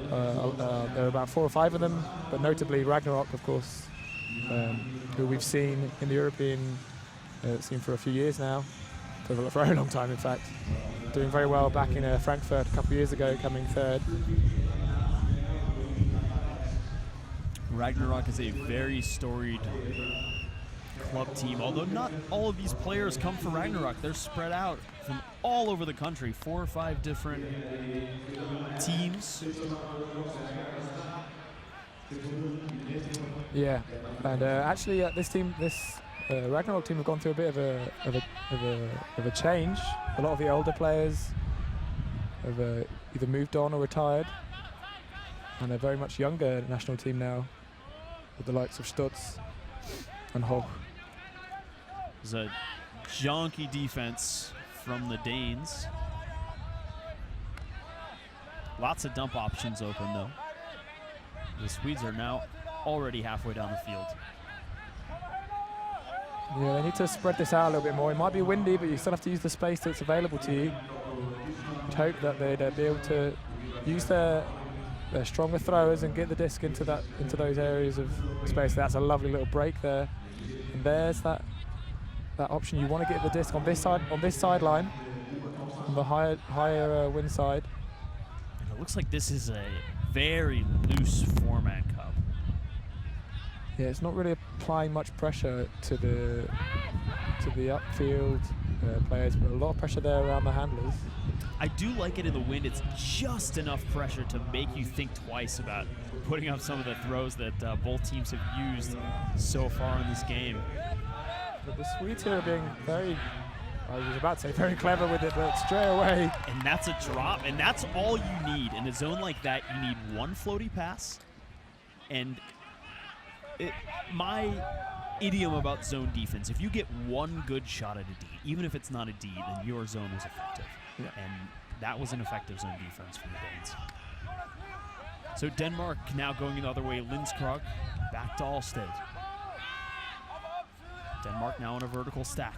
there are about 4 or 5 of them, but notably Ragnarok, of course, who we've seen in the European scene for a few years now, for a very long time in fact, doing very well back in Frankfurt a couple of years ago, coming 3rd. Ragnarok is a very storied club team, although not all of these players come from Ragnarok. They're spread out from all over the country, 4 or 5 different teams. Yeah, and actually this Ragnarok team have gone through a bit of a change. A lot of the older players have either moved on or retired, and they're very much younger national team now, with the likes of Stutz and Hoch. There's a junky defense from the Danes. Lots of dump options open though. The Swedes are now already halfway down the field. Yeah, they need to spread this out a little bit more. It might be windy, but you still have to use the space that's available to you. I'd hope that they'd be able to use their stronger throwers and get the disc into those areas of space. That's a lovely little break there. And there's that option. You want to get the disc on this sideline, on the higher wind side. And it looks like this is a very loose format cup. Yeah, it's not really applying much pressure to the upfield players, but a lot of pressure there around the handlers. I do like it in the wind. It's just enough pressure to make you think twice about putting up some of the throws that both teams have used so far in this game. But the Swedes here are being very, I was about to say very clever with it, but straight away. And that's a drop, and that's all you need. In a zone like that, you need one floaty pass. And my idiom about zone defense, if you get one good shot at a D, even if it's not a D, then your zone was effective. Yeah. And that was an effective zone defense from the Danes. So Denmark now going the other way. Lindskrog back to Alsted. Denmark now in a vertical stack.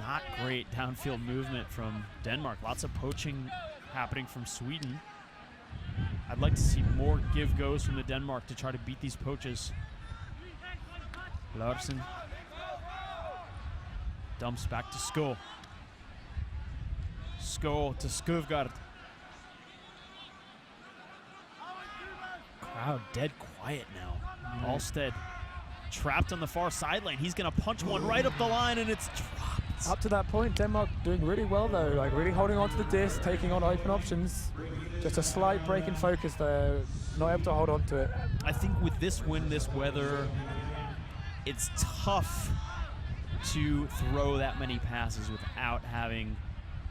Not great downfield movement from Denmark. Lots of poaching happening from Sweden. I'd like to see more give-goes from the Denmark to try to beat these poaches. Larsen dumps back to Sko. Sko to Skövgard. Crowd dead quiet now. Alsted trapped on the far sideline. He's going to punch one right up the line, and it's dropped. Up to that point, Denmark doing really well though, like really holding on to the disc, taking on open options. Just a slight break in focus there, not able to hold on to it. I think with this wind, this weather, it's tough to throw that many passes without having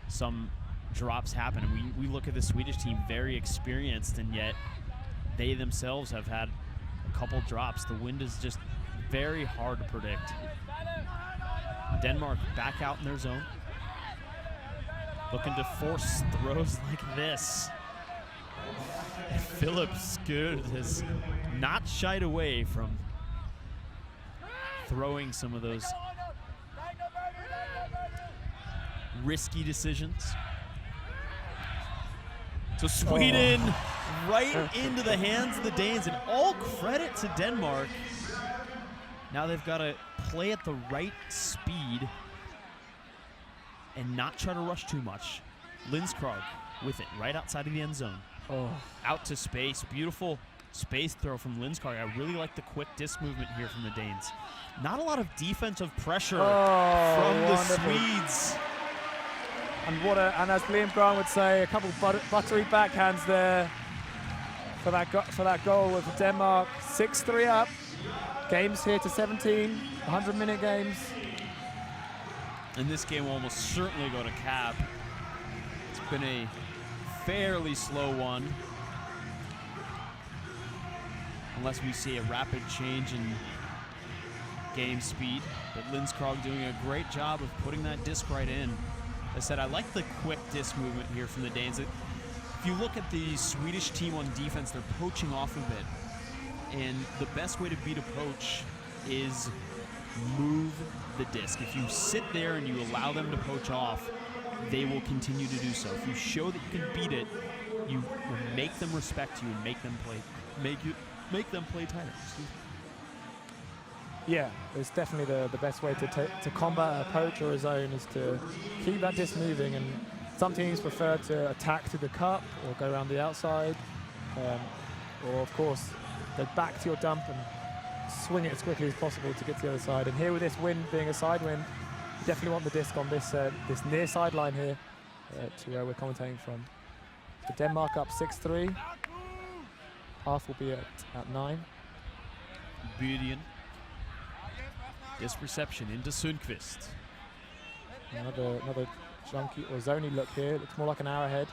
some drops happen. And we look at the Swedish team, very experienced, and yet they themselves have had a couple drops. The wind is just very hard to predict. Denmark back out in their zone, looking to force throws like this. Philip Skuld has not shied away from throwing some of those risky decisions. So Sweden right into the hands of the Danes, and all credit to Denmark. Now they've got to play at the right speed and not try to rush too much. Lindskrog with it right outside of the end zone. Out to space. Beautiful space throw from Lindskrog. I really like the quick disc movement here from the Danes. Not a lot of defensive pressure from the Swedes. And as Liam Grant would say, a couple buttery backhands there for that goal with Denmark. 6-3 up. Games here to 17. 100-minute games. And this game will almost certainly go to cap. It's been a fairly slow one, unless we see a rapid change in game speed. But Lindskrog doing a great job of putting that disc right in. I said I like the quick disc movement here from the Danes. If you look at the Swedish team on defense, they're poaching off a bit. And the best way to beat a poach is move the disc. If you sit there and you allow them to poach off, they will continue to do so. If you show that you can beat it, you will make them respect you and make them play tighter. Yeah, it's definitely the best way to combat a poach or a zone is to keep that disc moving. And some teams prefer to attack through the cup or go around the outside, or of course go back to your dump and swing it as quickly as possible to get to the other side. And here with this wind being a side wind, you definitely want the disc on this this near sideline here to where we're commentating from. So Denmark up 6-3. Half will be at 9. Byrien. Disc reception into Sundqvist. Another junky or zony look here. Looks more like an arrowhead.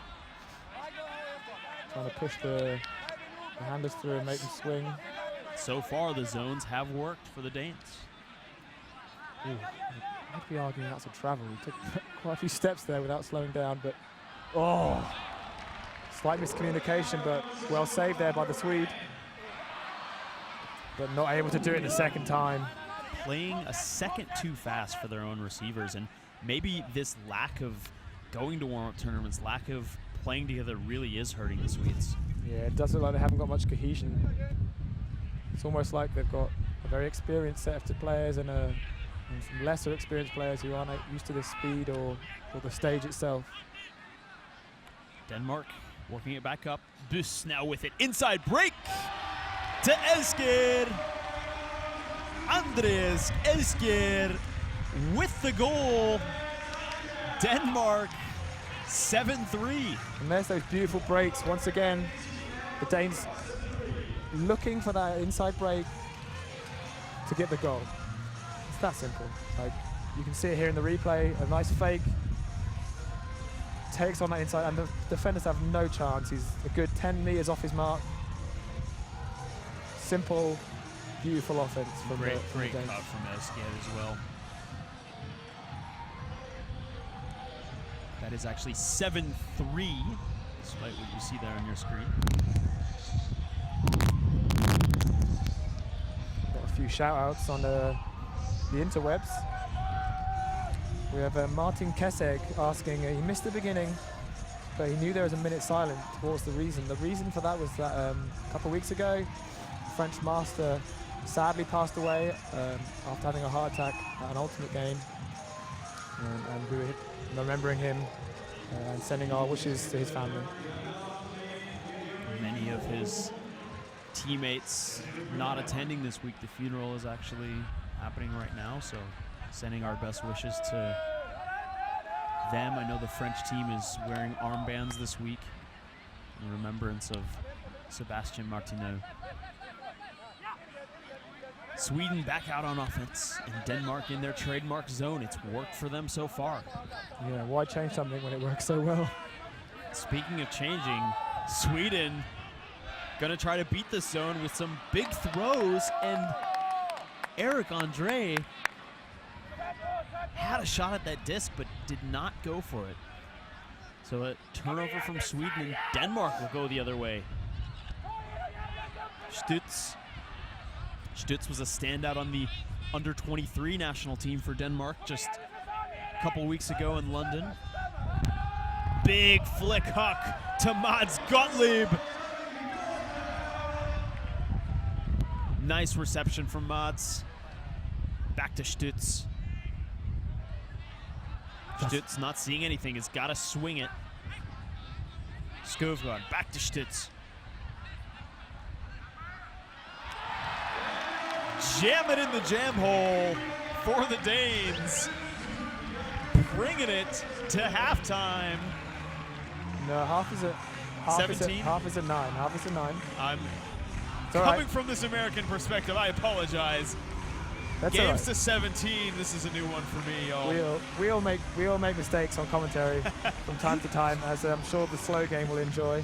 Trying to push the handlers through and make them swing. So far, the zones have worked for the Danes. Ooh, I'd be arguing that's a travel. He took quite a few steps there without slowing down, but slight miscommunication, but well saved there by the Swede. But not able to do it the second time. Playing a second too fast for their own receivers, and maybe this lack of going to warm-up tournaments, lack of playing together really is hurting the Swedes. Yeah, it does look like they haven't got much cohesion. It's almost like they've got a very experienced set of players and some lesser experienced players who aren't used to the speed or the stage itself. Denmark working it back up. Bus now with it. Inside break to Elsker. Andres Elsker with the goal. Denmark 7-3. And there's those beautiful breaks. Once again, the Danes looking for that inside break to get the goal. It's that simple. Like, you can see it here in the replay. A nice fake. Takes on that inside, and the defenders have no chance. He's a good 10 meters off his mark. Simple, beautiful offense from great the Danes. cut from Elsker as well. That is actually 7-3, despite what you see there on your screen. Got a few shout-outs on the interwebs. We have Martin Keseg asking, he missed the beginning, but he knew there was a minute silent. What's the reason? The reason for that was that a couple of weeks ago, French master sadly passed away after having a heart attack at an ultimate game. And we were remembering him and sending our wishes to his family. Many of his teammates not attending this week. The funeral is actually happening right now, so sending our best wishes to them. I know the French team is wearing armbands this week in remembrance of Sébastien Martineau. Sweden back out on offense, and Denmark in their trademark zone. It's worked for them so far. Yeah, why change something when it works so well? Speaking of changing, Sweden gonna try to beat this zone with some big throws, and Eric Andre had a shot at that disc but did not go for it. So a turnover from Sweden, and Denmark will go the other way. Stutz Stutz was a standout on the under-23 national team for Denmark just a couple weeks ago in London. Big flick hook to Mads Gottlieb. Nice reception from Mads. Back to Stutz. Stutz not seeing anything, has got to swing it. Skovgaard, back to Stutz. Jam it in the jam hole for the Danes. Bringing it to halftime. No, half is a 17? Half is a 9. Half is a 9. I'm It's all coming right. from this American perspective. I apologize. That's all Games right. to 17. This is a new one for me, y'all. We all make mistakes on commentary from time to time, as I'm sure the slow game will enjoy.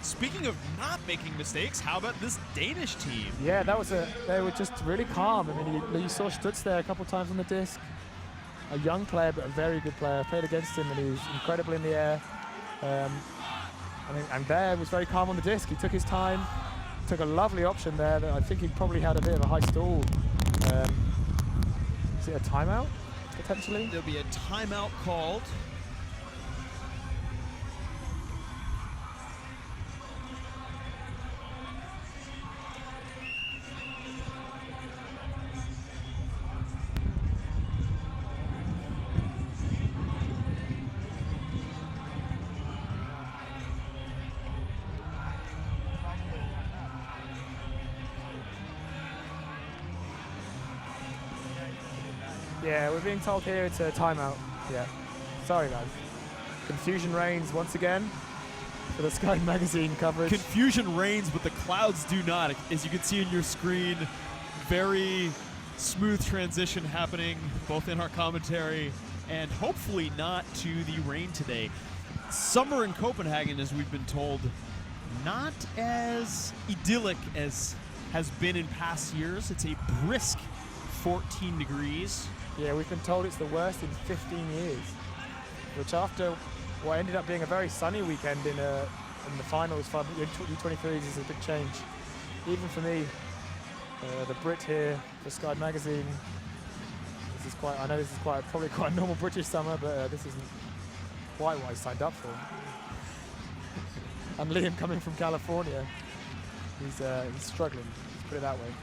Speaking of not making mistakes, how about this Danish team? Yeah, they were just really calm. I mean, you saw Stutz there a couple times on the disc. A young player, but a very good player. I played against him, and he was incredible in the air. And there was very calm on the disc. He took his time, took a lovely option there. That I think he probably had a bit of a high stall. Is it a timeout, potentially? There'll be a timeout called. Yeah, we're being told here it's a timeout. Yeah. Sorry, guys. Confusion reigns once again for the Sky Magazine coverage. Confusion reigns, but the clouds do not. As you can see on your screen, very smooth transition happening both in our commentary and hopefully not to the rain today. Summer in Copenhagen, as we've been told, not as idyllic as has been in past years. It's a brisk 14 degrees. Yeah, we've been told it's the worst in 15 years, which after what ended up being a very sunny weekend in the finals for U23s is a big change. Even for me, the Brit here for Sky Magazine, this is quite, I know this is probably quite a normal British summer, but this isn't quite what I signed up for. And Liam coming from California, he's struggling, let's put it that way.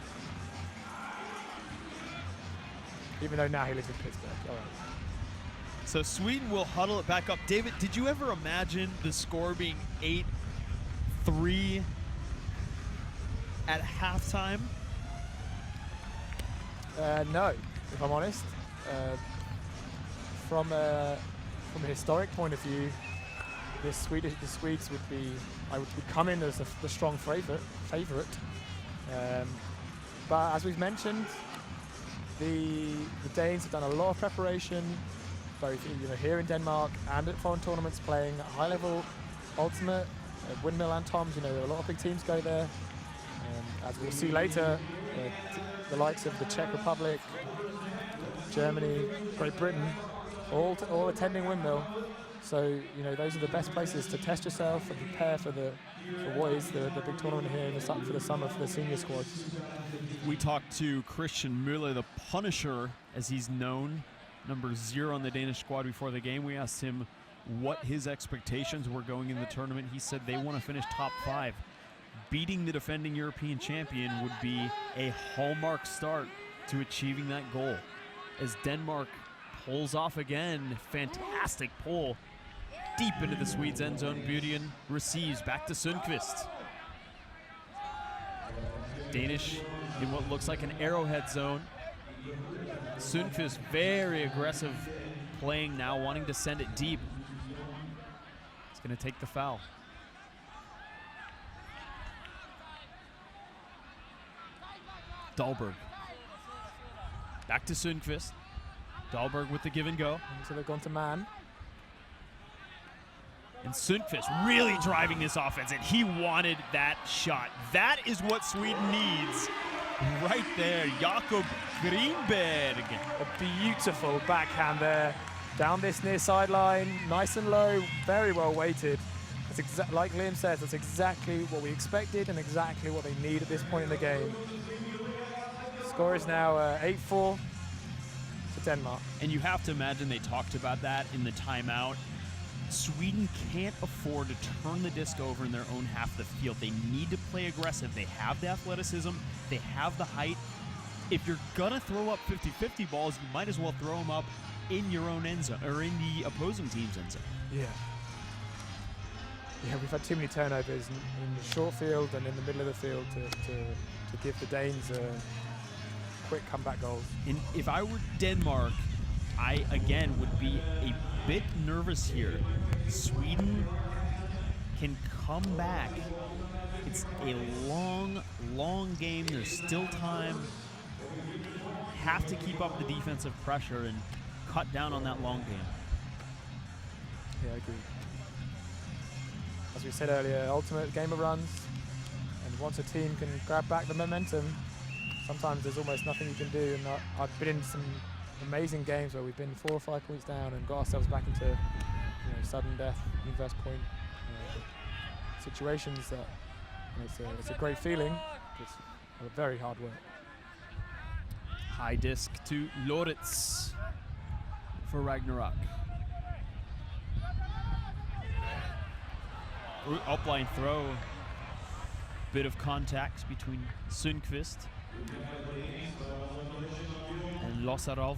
Even though now he lives in Pittsburgh. All right. So Sweden will huddle it back up. David, did you ever imagine the score being 8-3 at halftime? No, if I'm honest. From a historic point of view, the Swedes would come in as the strong favourite. But as we've mentioned, the Danes have done a lot of preparation, both here in Denmark and at foreign tournaments, playing at high level ultimate, windmill and toms. A lot of big teams go there. As we'll see later, the likes of the Czech Republic, Germany, Great Britain, all attending windmill. So those are the best places to test yourself and prepare for what is the big tournament here for the summer for the senior squads. We talked to Christian Müller, the Punisher, as he's known, number 0 on the Danish squad before the game. We asked him what his expectations were going in the tournament. He said they want to finish top 5. Beating the defending European champion would be a hallmark start to achieving that goal. As Denmark pulls off again, fantastic pull deep into the Swedes' end zone. Burian receives back to Sundqvist. Danish in what looks like an arrowhead zone. Sundqvist very aggressive playing now, wanting to send it deep. He's going to take the foul. Dahlberg. Back to Sundqvist. Dahlberg with the give and go. So they've gone to man. And Sundqvist really driving this offense, and he wanted that shot. That is what Sweden needs right there. Jakob Greenberg. A beautiful backhand there. Down this near sideline, nice and low, very well weighted. Like Liam says, that's exactly what we expected and exactly what they need at this point in the game. Score is now 8-4 to Denmark. And you have to imagine they talked about that in the timeout. Sweden can't afford to turn the disc over in their own half of the field. They need to play aggressive. They have the athleticism. They have the height. If you're going to throw up 50-50 balls, you might as well throw them up in your own end zone, or in the opposing team's end zone. Yeah. Yeah, we've had too many turnovers in the short field and in the middle of the field to give the Danes quick comeback goals. And if I were Denmark, I, again, would be a bit nervous here. Sweden can come back. It's a long, long game. There's still time. Have to keep up the defensive pressure and cut down on that long game. Yeah, I agree. As we said earlier, ultimate game of runs. And once a team can grab back the momentum, sometimes there's almost nothing you can do. And I've been in some amazing games where we've been 4 or 5 points down and got ourselves back into sudden death, inverse point situations. That it's a great feeling. It's very hard work. High disc to Loritz for Ragnarok. Upline throw. Bit of contact between Sundqvist and Lossarovn.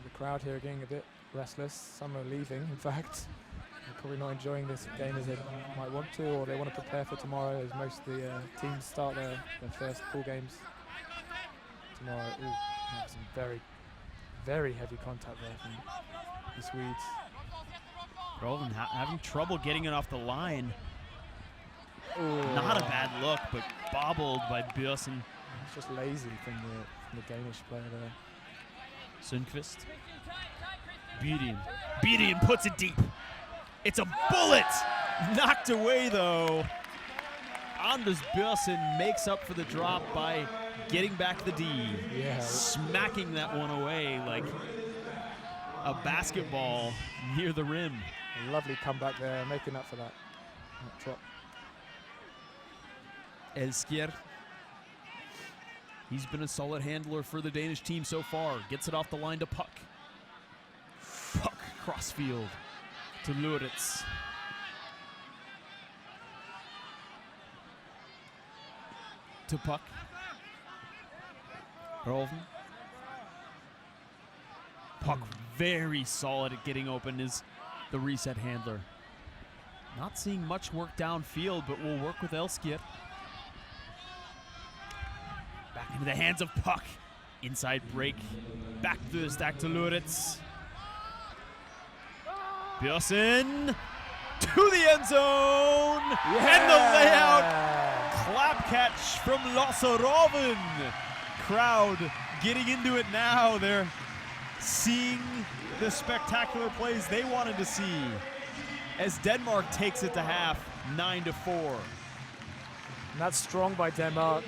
The crowd here are getting a bit restless. Some are leaving, in fact. They're probably not enjoying this game as they might want to, or they want to prepare for tomorrow, as most of the teams start their first full games tomorrow. Ooh, some very, very heavy contact there from the Swedes. Rovin having trouble getting it off the line. Ooh. Not a bad look, but bobbled by Bjørsen. It's just lazy from the Danish player there. Sundqvist. Bedian puts it deep. It's a bullet! Knocked away, though. Anders Bjørsen makes up for the drop by getting back the D. Yeah. Smacking that one away like a basketball near the rim. A lovely comeback there, making up for that drop. Elskier. He's been a solid handler for the Danish team so far. Gets it off the line to Puck. Puck crossfield to Loritz. To Puck. Rolven. Puck very solid at getting open is the reset handler. Not seeing much work downfield, but will work with Elskier. Back into the hands of Puck. Inside break. Back through the stack to Loritz. Bjørsen to the end zone. Yeah. And the layout. Clap catch from Lossarovn. Crowd getting into it now. They're seeing the spectacular plays they wanted to see as Denmark takes it to half, 9-4. And that's strong by Denmark.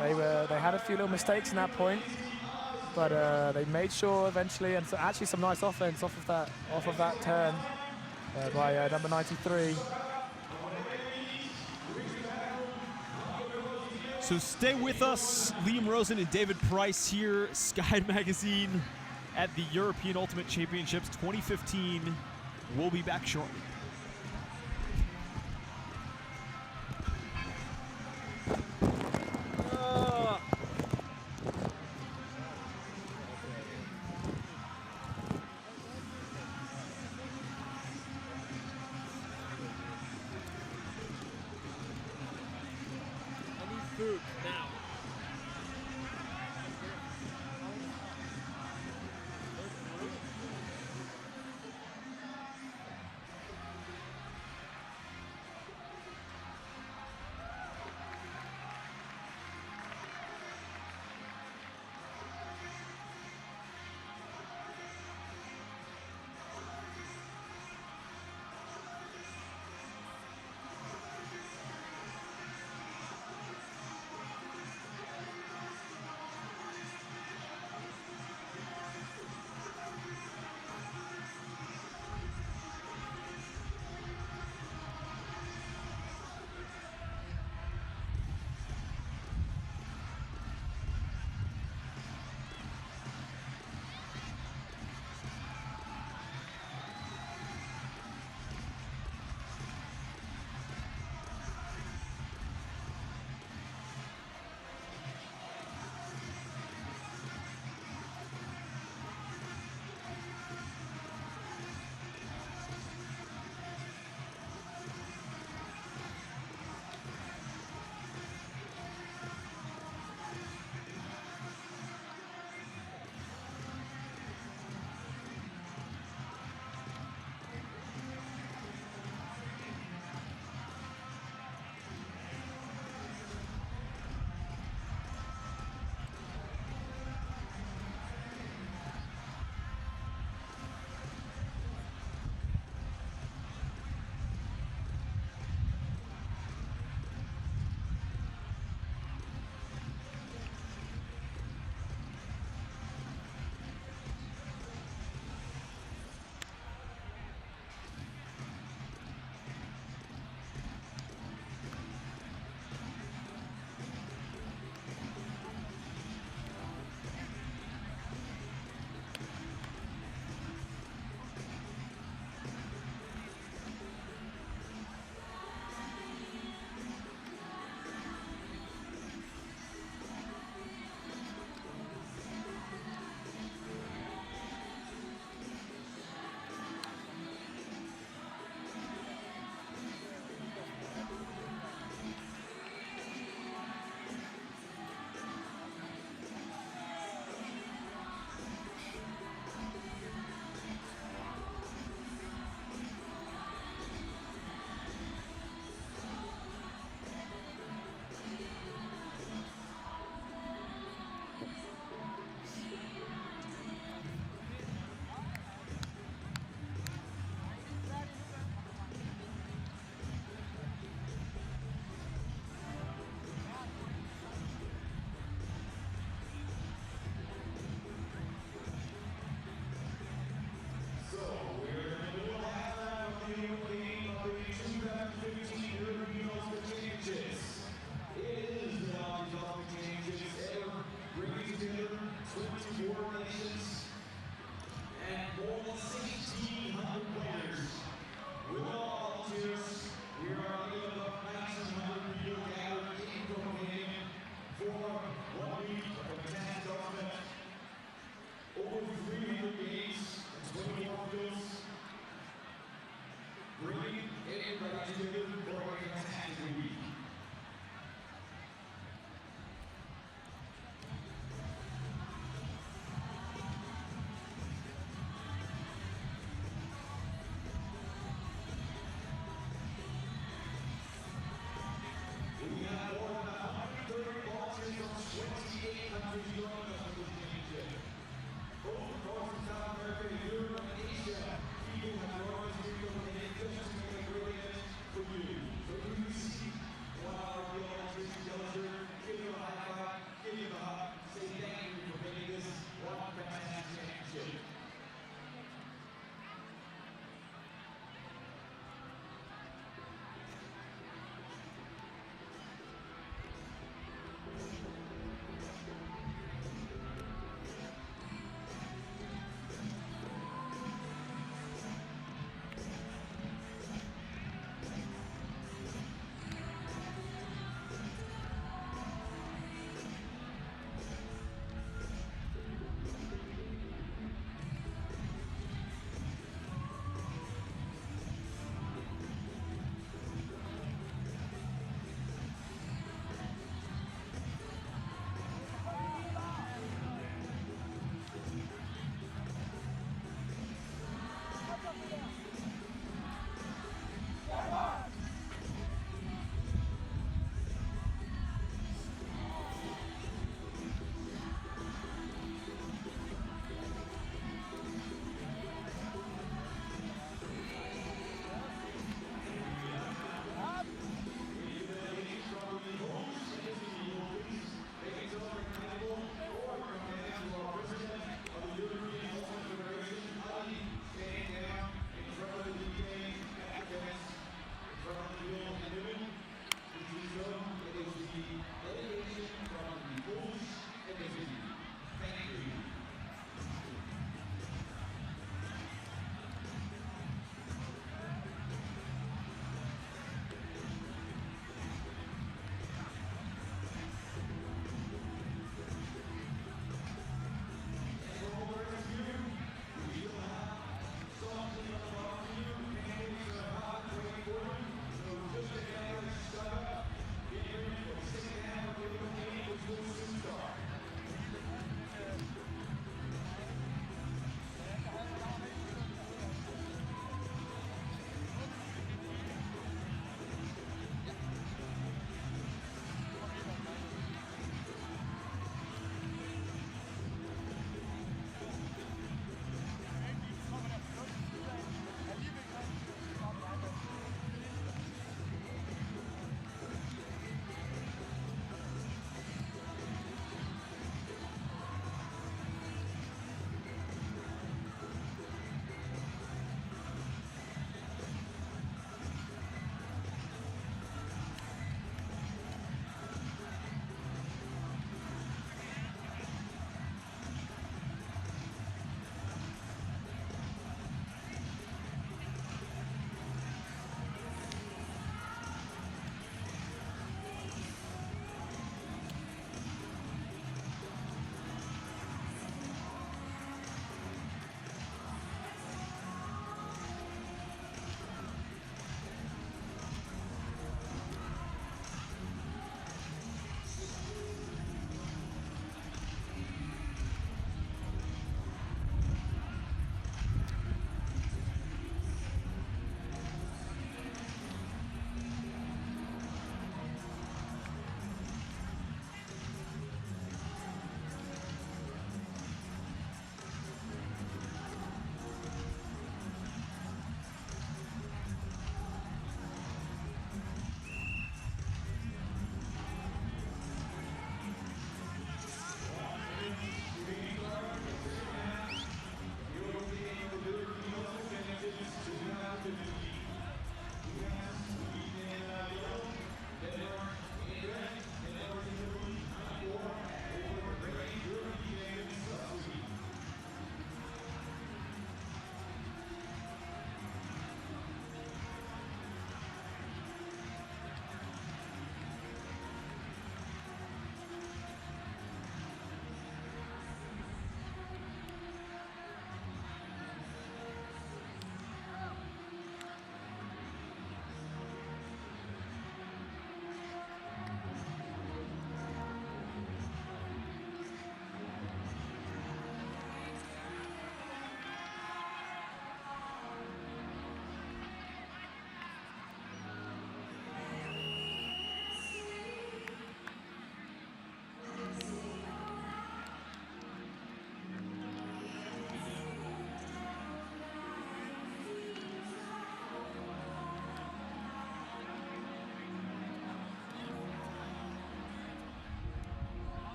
They had a few little mistakes in that point, but they made sure eventually, and so actually some nice offense off of that turn by number 93. So stay with us, Liam Rosen and David Price here, Sky Magazine at the European Ultimate Championships 2015. We'll be back shortly.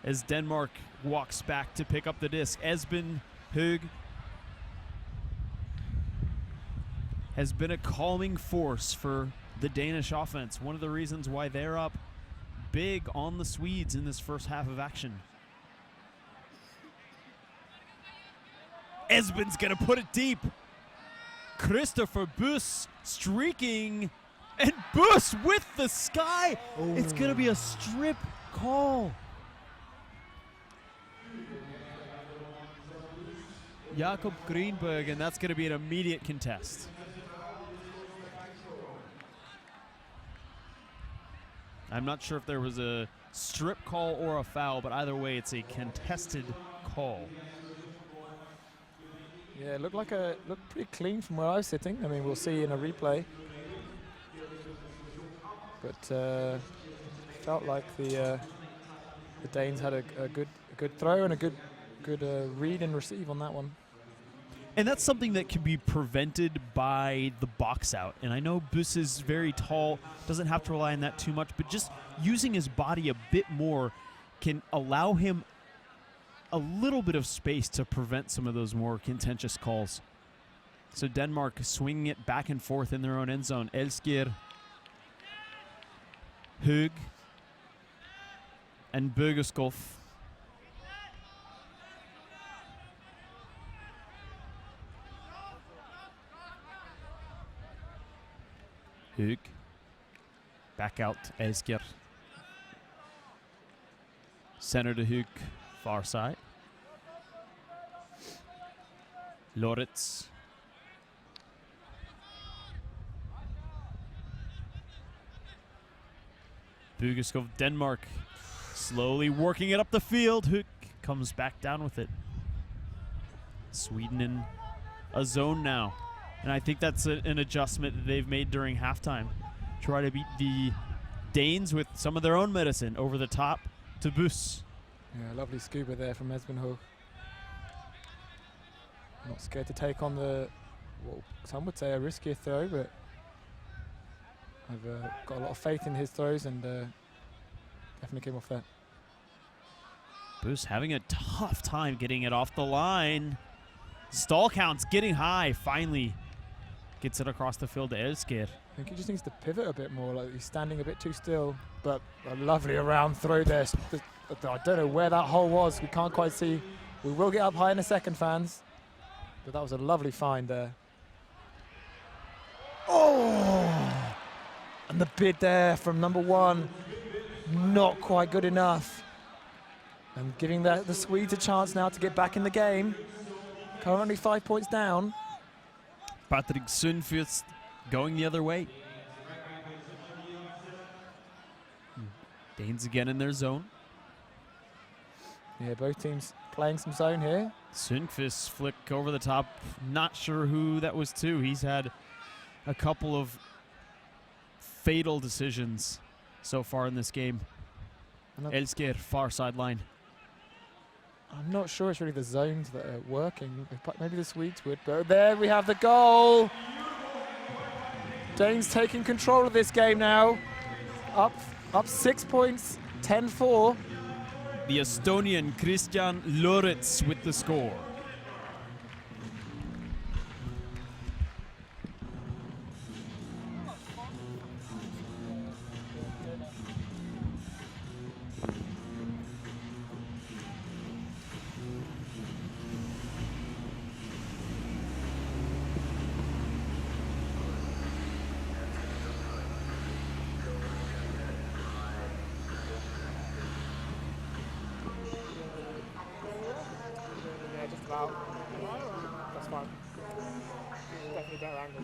as Denmark walks back to pick up the disc. Esben Høeg has been a calming force for the Danish offense. One of the reasons why they're up big on the Swedes in this first half of action. Esben's gonna put it deep. Christopher Buss streaking, and Buss with the sky. Oh. It's gonna be a strip call. Jakob Greenberg, and that's gonna be an immediate contest. I'm not sure if there was a strip call or a foul, but either way, it's a contested call. Yeah, it looked pretty clean from where I was sitting. I mean, we'll see in a replay. But felt like the Danes had a good throw and a good read and receive on that one. And that's something that can be prevented by the box out. And I know Buss is very tall, doesn't have to rely on that too much, but just using his body a bit more can allow him a little bit of space to prevent some of those more contentious calls. So Denmark swinging it back and forth in their own end zone. Elsker, Høeg, and Bøgeskov. Høeg, back out Elsker. Center to Høeg, far side. Loritz. Bøgeskov, Denmark, slowly working it up the field. Høeg comes back down with it. Sweden in a zone now. And I think that's an adjustment that they've made during halftime. Try to beat the Danes with some of their own medicine over the top to Buss. Yeah, lovely scuba there from Esben Høeg. Not scared to take on the, well, some would say a riskier throw, but I've got a lot of faith in his throws and definitely came off that. Buss having a tough time getting it off the line. Stall count's getting high, finally gets it across the field to Elsker. I think he just needs to pivot a bit more, like he's standing a bit too still, but a lovely around throw there. I don't know where that hole was, we can't quite see. We will get up high in a second, fans, but that was a lovely find there. Oh! And the bid there from number one, not quite good enough. And giving the Swedes a chance now to get back in the game. Currently 5 points down. Patrick Sundqvist going the other way. Danes again in their zone. Yeah, both teams playing some zone here. Sundqvist flick over the top. Not sure who that was to. He's had a couple of fatal decisions so far in this game. Elsker, far sideline. I'm not sure it's really the zones that are working. Maybe the Swedes would, but there we have the goal. Danes taking control of this game now. Up 6 points, 10-4. The Estonian Christian Loritz with the score. That's fine. Definitely better angle.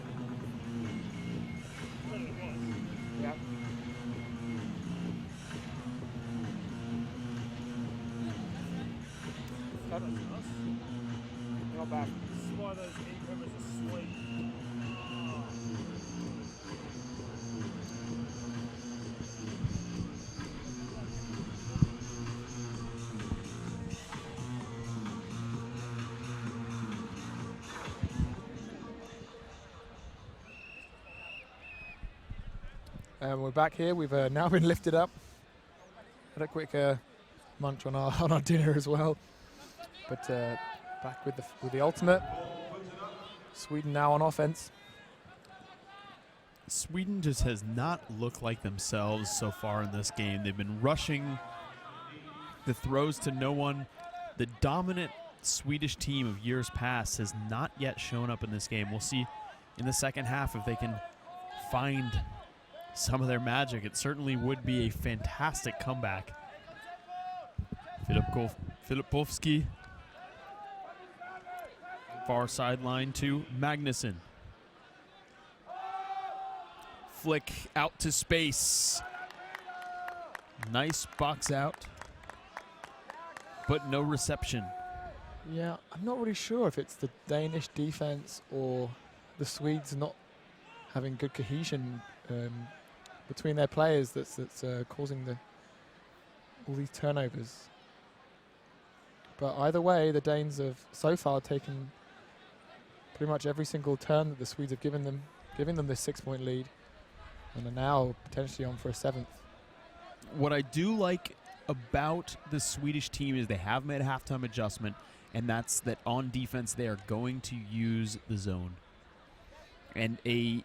Yeah. Not bad. This is why those e-crimmers are sweet. We're back here. We've now been lifted up. Had a quick munch on our dinner as well. But back with the ultimate. Sweden now on offense. Sweden just has not looked like themselves so far in this game. They've been rushing the throws to no one. The dominant Swedish team of years past has not yet shown up in this game. We'll see in the second half if they can find some of their magic. It certainly would be a fantastic comeback. Filipovsky, far sideline to Magnuson. Flick out to space. Nice box out, but no reception. Yeah, I'm not really sure if it's the Danish defense or the Swedes not having good cohesion between their players that's causing all these turnovers. But either way, the Danes have so far taken pretty much every single turn that the Swedes have given them, giving them this 6-point lead, and are now potentially on for a 7th. What I do like about the Swedish team is they have made a halftime adjustment, and that's that on defense they are going to use the zone. And a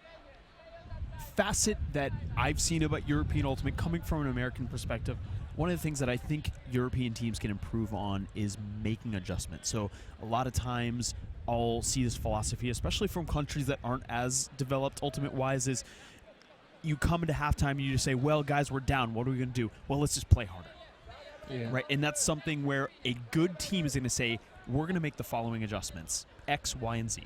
facet that I've seen about European Ultimate coming from an American perspective, one of the things that I think European teams can improve on is making adjustments. So a lot of times I'll see this philosophy, especially from countries that aren't as developed Ultimate-wise, is you come into halftime and you just say, well, guys, we're down. What are we going to do? Well, let's just play harder. Yeah. Right? And that's something where a good team is going to say, we're going to make the following adjustments, X, Y, and Z.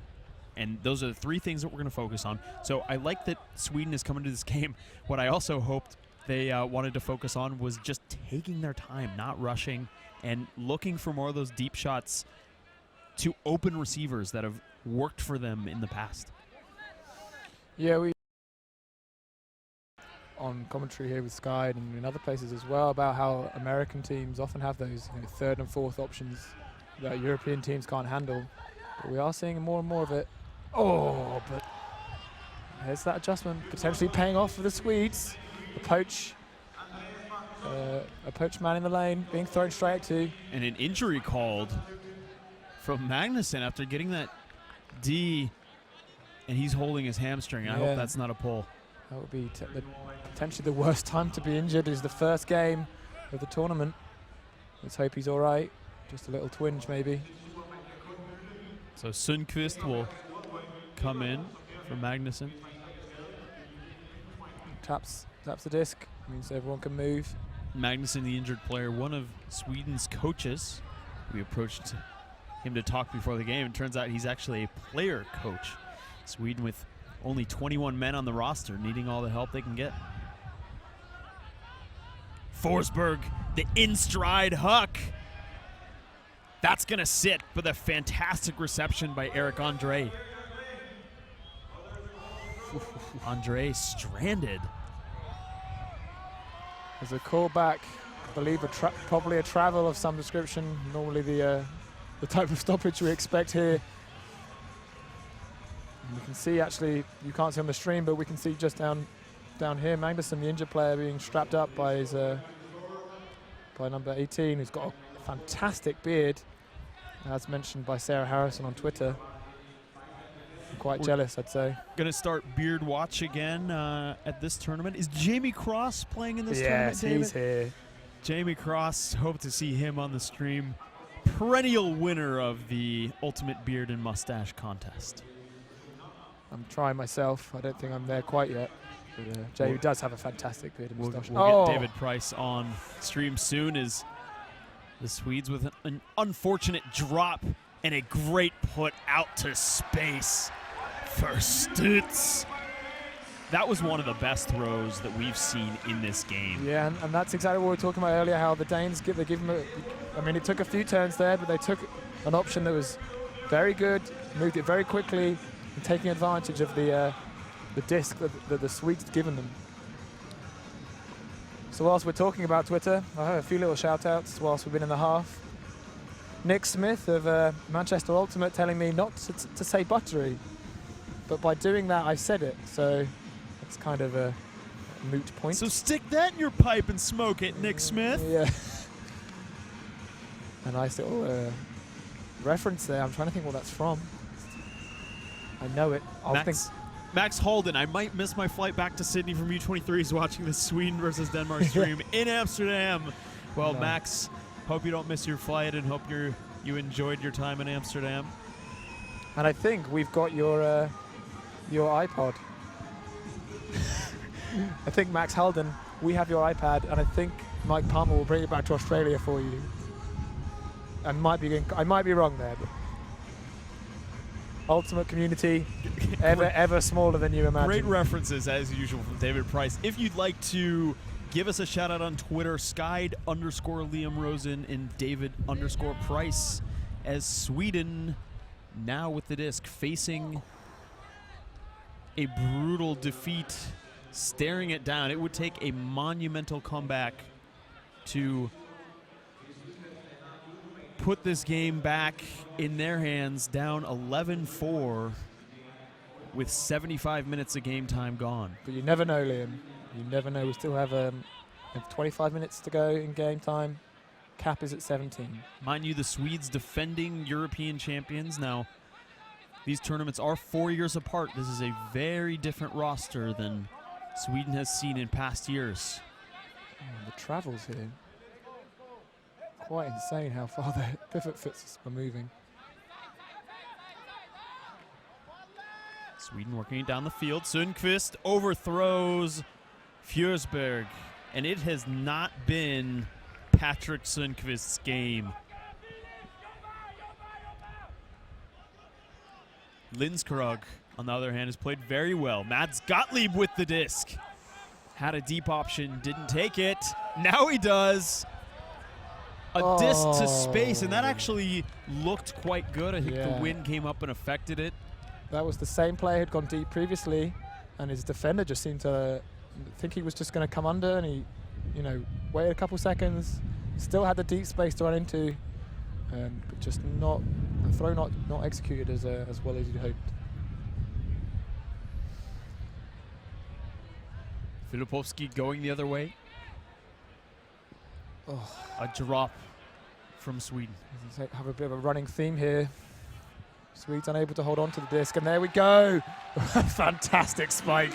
And those are the 3 things that we're going to focus on. So I like that Sweden is coming to this game. What I also hoped they wanted to focus on was just taking their time, not rushing, and looking for more of those deep shots to open receivers that have worked for them in the past. Yeah, we on commentary here with Sky and in other places as well about how American teams often have those 3rd and 4th options that European teams can't handle. But we are seeing more and more of it. Oh, but there's that adjustment potentially paying off for the Swedes. A poach man in the lane being thrown straight at 2. And an injury called from Magnuson after getting that D, and he's holding his hamstring. I hope that's not a pull. That would be potentially the worst time to be injured. Is the first game of the tournament. Let's hope he's all right. Just a little twinge maybe. So Sundqvist will come in for Magnuson. Taps the disc, means everyone can move. Magnuson, the injured player, one of Sweden's coaches. We approached him to talk before the game. It turns out he's actually a player coach. Sweden with only 21 men on the roster, needing all the help they can get. Forsberg, the in-stride huck. That's going to sit, but a fantastic reception by Eric Andre. Andre stranded. There's a callback, I believe probably a travel of some description, normally the type of stoppage we expect here. And we can see, actually, you can't see on the stream, but we can see just down here, Magnuson, the injured player, being strapped up by his by number 18, who's got a fantastic beard, as mentioned by Sarah Harrison on Twitter. I'm quite jealous, I'd say. Going to start Beard Watch again at this tournament. Is Jamie Cross playing in this tournament, David? Yes, he's here. Jamie Cross, hope to see him on the stream. Perennial winner of the Ultimate Beard and Mustache Contest. I'm trying myself. I don't think I'm there quite yet. But Jay does have a fantastic beard and mustache. We'll get David Price on stream soon as the Swedes with an unfortunate drop and a great put out to space for Stutz. That was one of the best throws that we've seen in this game. Yeah, and that's exactly what we were talking about earlier, how the Danes give him it took a few turns there, but they took an option that was very good, moved it very quickly, and taking advantage of the disc that the Swedes had given them. So whilst we're talking about Twitter, I have a few little shout-outs whilst we've been in the half. Nick Smith of Manchester Ultimate telling me not to say buttery, but by doing that I said it, so it's kind of a moot point. So stick that in your pipe and smoke it, Nick Smith. Yeah. A nice little reference there. I'm trying to think what that's from. I know it. Max Holden, I might miss my flight back to Sydney from U23s watching the Sweden versus Denmark stream in Amsterdam. Well, Max, hope you don't miss your flight and hope you enjoyed your time in Amsterdam. And I think we've got your iPod. I think Max Holden, we have your iPad, and I think Mike Palmer will bring it back to Australia for you. I might be wrong there, but Ultimate community, ever smaller than you imagine. Great references as usual from David Price. If you'd like to give us a shout out on Twitter, Skyd_Liam Rosen and David_Price, as Sweden now with the disc facing a brutal defeat, staring it down. It would take a monumental comeback to put this game back in their hands, down 11-4 with 75 minutes of game time gone. But you never know, Liam. You never know. We still have 25 minutes to go in game time. Cap is at 17. Mind you, the Swedes defending European champions. Now, these tournaments are 4 years apart. This is a very different roster than Sweden has seen in past years. Oh, the travels here. Quite insane how far the pivot foots are moving. Sweden working it down the field. Sundqvist overthrows Fjörsberg, and it has not been Patrick Sundqvist's game. Lindskrog, on the other hand, has played very well. Mads Gottlieb with the disc. Had a deep option, didn't take it. Now he does. A disc to space, and that actually looked quite good. I think the wind came up and affected it. That was the same player who'd gone deep previously, and his defender just seemed to think he was just going to come under, and he, waited a couple seconds, still had the deep space to run into, but just the throw not executed as well as you'd hoped. Filipovski going the other way. Oh. A drop from Sweden. Have a bit of a running theme here. Swedes unable to hold on to the disc, and there we go. Fantastic spike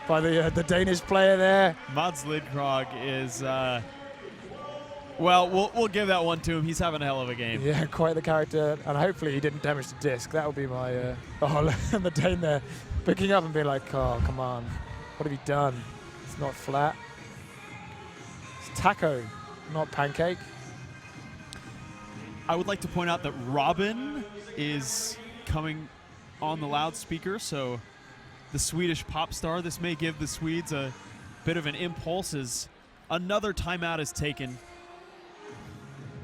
by the Danish player there. Mads Lidkrog is, well, we'll give that one to him. He's having a hell of a game. Yeah, quite the character, and hopefully he didn't damage the disc. That would be my, and the Dane there picking up and being like, oh, come on. What have you done? It's not flat. It's taco, not pancake. I would like to point out that Robin is coming on the loudspeaker, so the Swedish pop star. This may give the Swedes a bit of an impulse as another timeout is taken.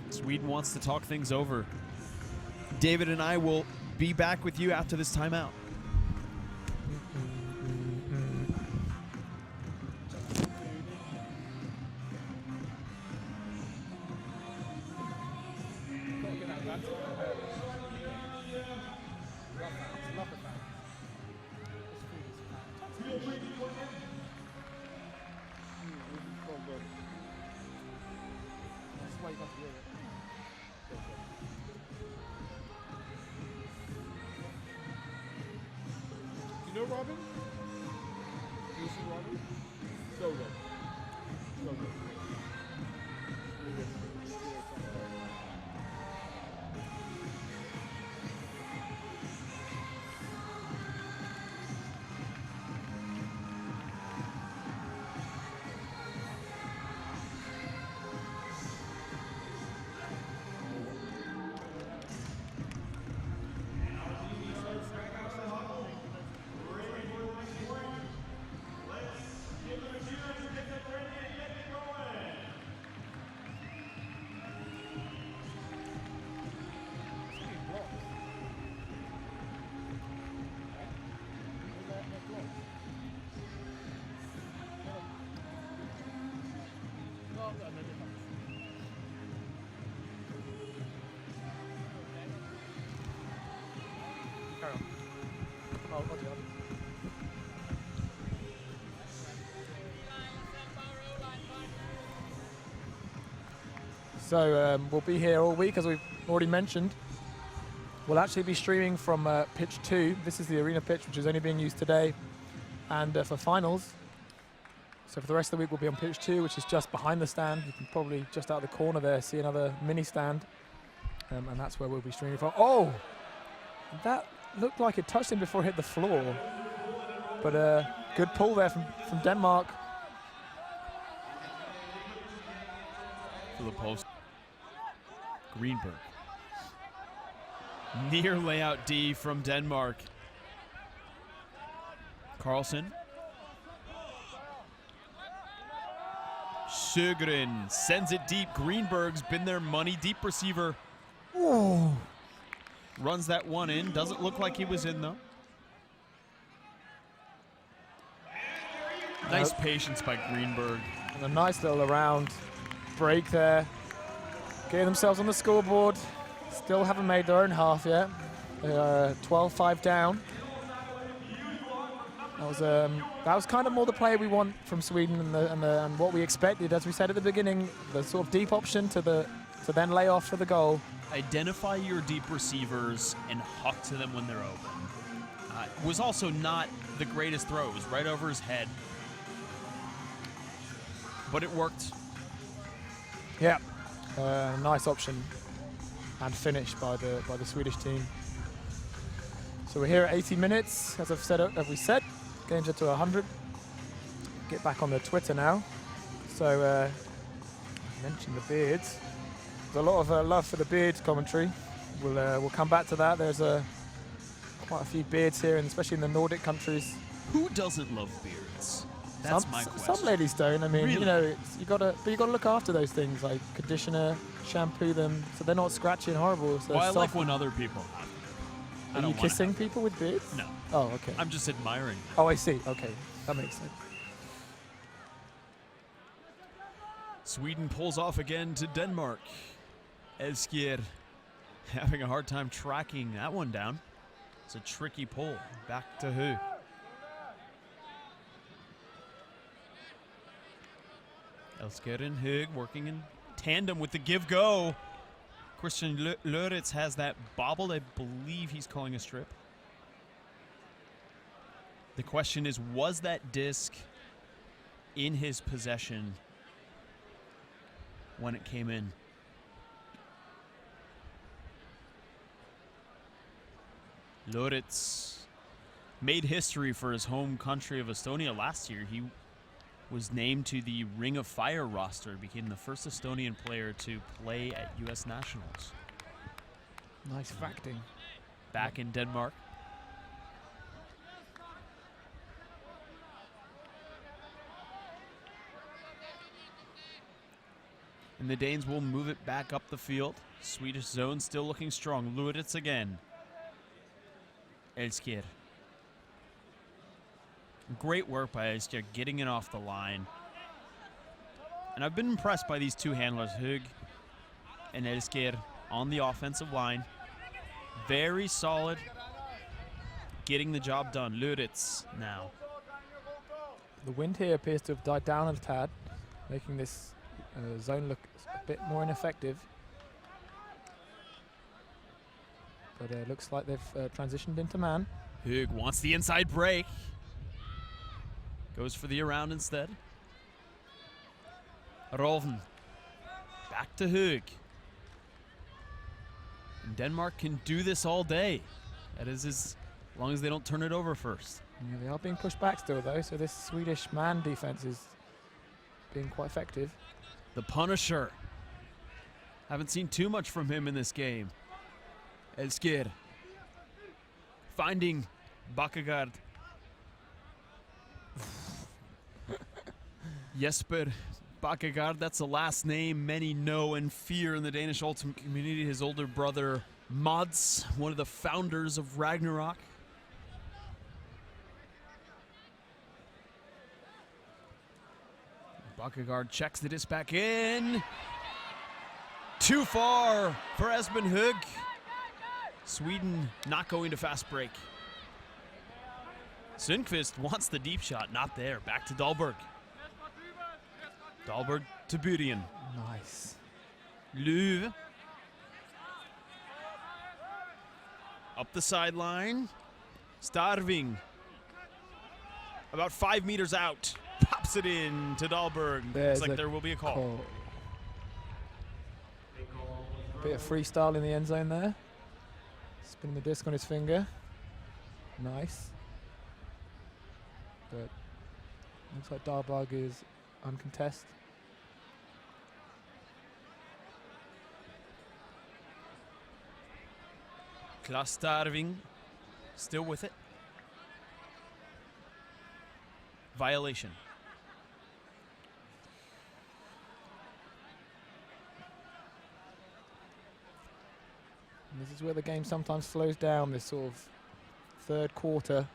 Sweden wants to talk things over. David and I will be back with you after this timeout. You know Robin? You see Robin? So good. So good. So we'll be here all week, as we've already mentioned. We'll actually be streaming from pitch 2. This is the arena pitch, which is only being used today. And for finals, so for the rest of the week, we'll be on pitch 2, which is just behind the stand. You can probably just out the corner there see another mini stand. And that's where we'll be streaming from. Oh! That looked like it touched him before it hit the floor. But good pull there from Denmark. For the post. Greenberg. Near layout D from Denmark. Carlson. Sjögren sends it deep. Greenberg's been their money deep receiver. Ooh. Runs that one in. Doesn't look like he was in though. Nice patience by Greenberg. And a nice little around break there. Getting themselves on the scoreboard. Still haven't made their own half yet. They are 12-5 down. That was kind of more the play we want from Sweden and what we expected, as we said at the beginning, the sort of deep option to then lay off for the goal. Identify your deep receivers and huck to them when they're open. Was also not the greatest throws, right over his head. But it worked. Yeah, nice option and finish by the Swedish team. So we're here at 80 minutes, as we said. Game's up to 100. Get back on the Twitter now. So I mentioned the beards. There's a lot of love for the beards commentary. We'll come back to that. There's quite a few beards here, and especially in the Nordic countries. Who doesn't love beards? That's my question. Some ladies don't. I mean, really? you know, you gotta look after those things, like conditioner, shampoo them, so they're not scratchy and horrible. So Well, I like when other people have them. Are you kissing people with beards? No. Oh, okay. I'm just admiring. Oh, I see. Okay, that makes sense. Sweden pulls off again to Denmark. Elskier having a hard time tracking that one down. It's a tricky pull. Back to who? Elskier and Hug working in tandem with the give-go. Christian Loritz has that bobbled. I believe he's calling a strip. The question is, was that disc in his possession when it came in? Loritz made history for his home country of Estonia last year. He was named to the Ring of Fire roster, became the first Estonian player to play at U.S. Nationals. Nice facting. Back in Denmark. And the Danes will move it back up the field. Swedish zone still looking strong. Loritz again. Elskier. Great work by Elskier getting it off the line. And I've been impressed by these two handlers, Hug and Elskier, on the offensive line. Very solid. Getting the job done. Loritz now. The wind here appears to have died down a tad, making this zone look a bit more ineffective. But it looks like they've transitioned into man. Hug wants the inside break. Goes for the around instead. Rovn. Back to Hug. And Denmark can do this all day. That is as long as they don't turn it over first. Yeah, they are being pushed back still, though, so this Swedish man defense is being quite effective. The Punisher. Haven't seen too much from him in this game. Elskier. Finding Bakkegaard. Jesper Bakkegaard, that's the last name many know and fear in the Danish Ultimate community. His older brother, Mads, one of the founders of Ragnarok. Bakkegaard checks the disc back in. Too far for Esben Hug. Sweden not going to fast break. Sundqvist wants the deep shot, not there. Back to Dahlberg. Dahlberg to Burian. Nice. Löw. Up the sideline. Starving. About 5 meters out. Pops it in to Dahlberg. There's Looks like there will be a call. Bit of freestyle in the end zone there. Spinning the disc on his finger. Nice. But looks like Dahlberg is uncontested. Klaus Starving still with it. Violation. And this is where the game sometimes slows down, this sort of third quarter,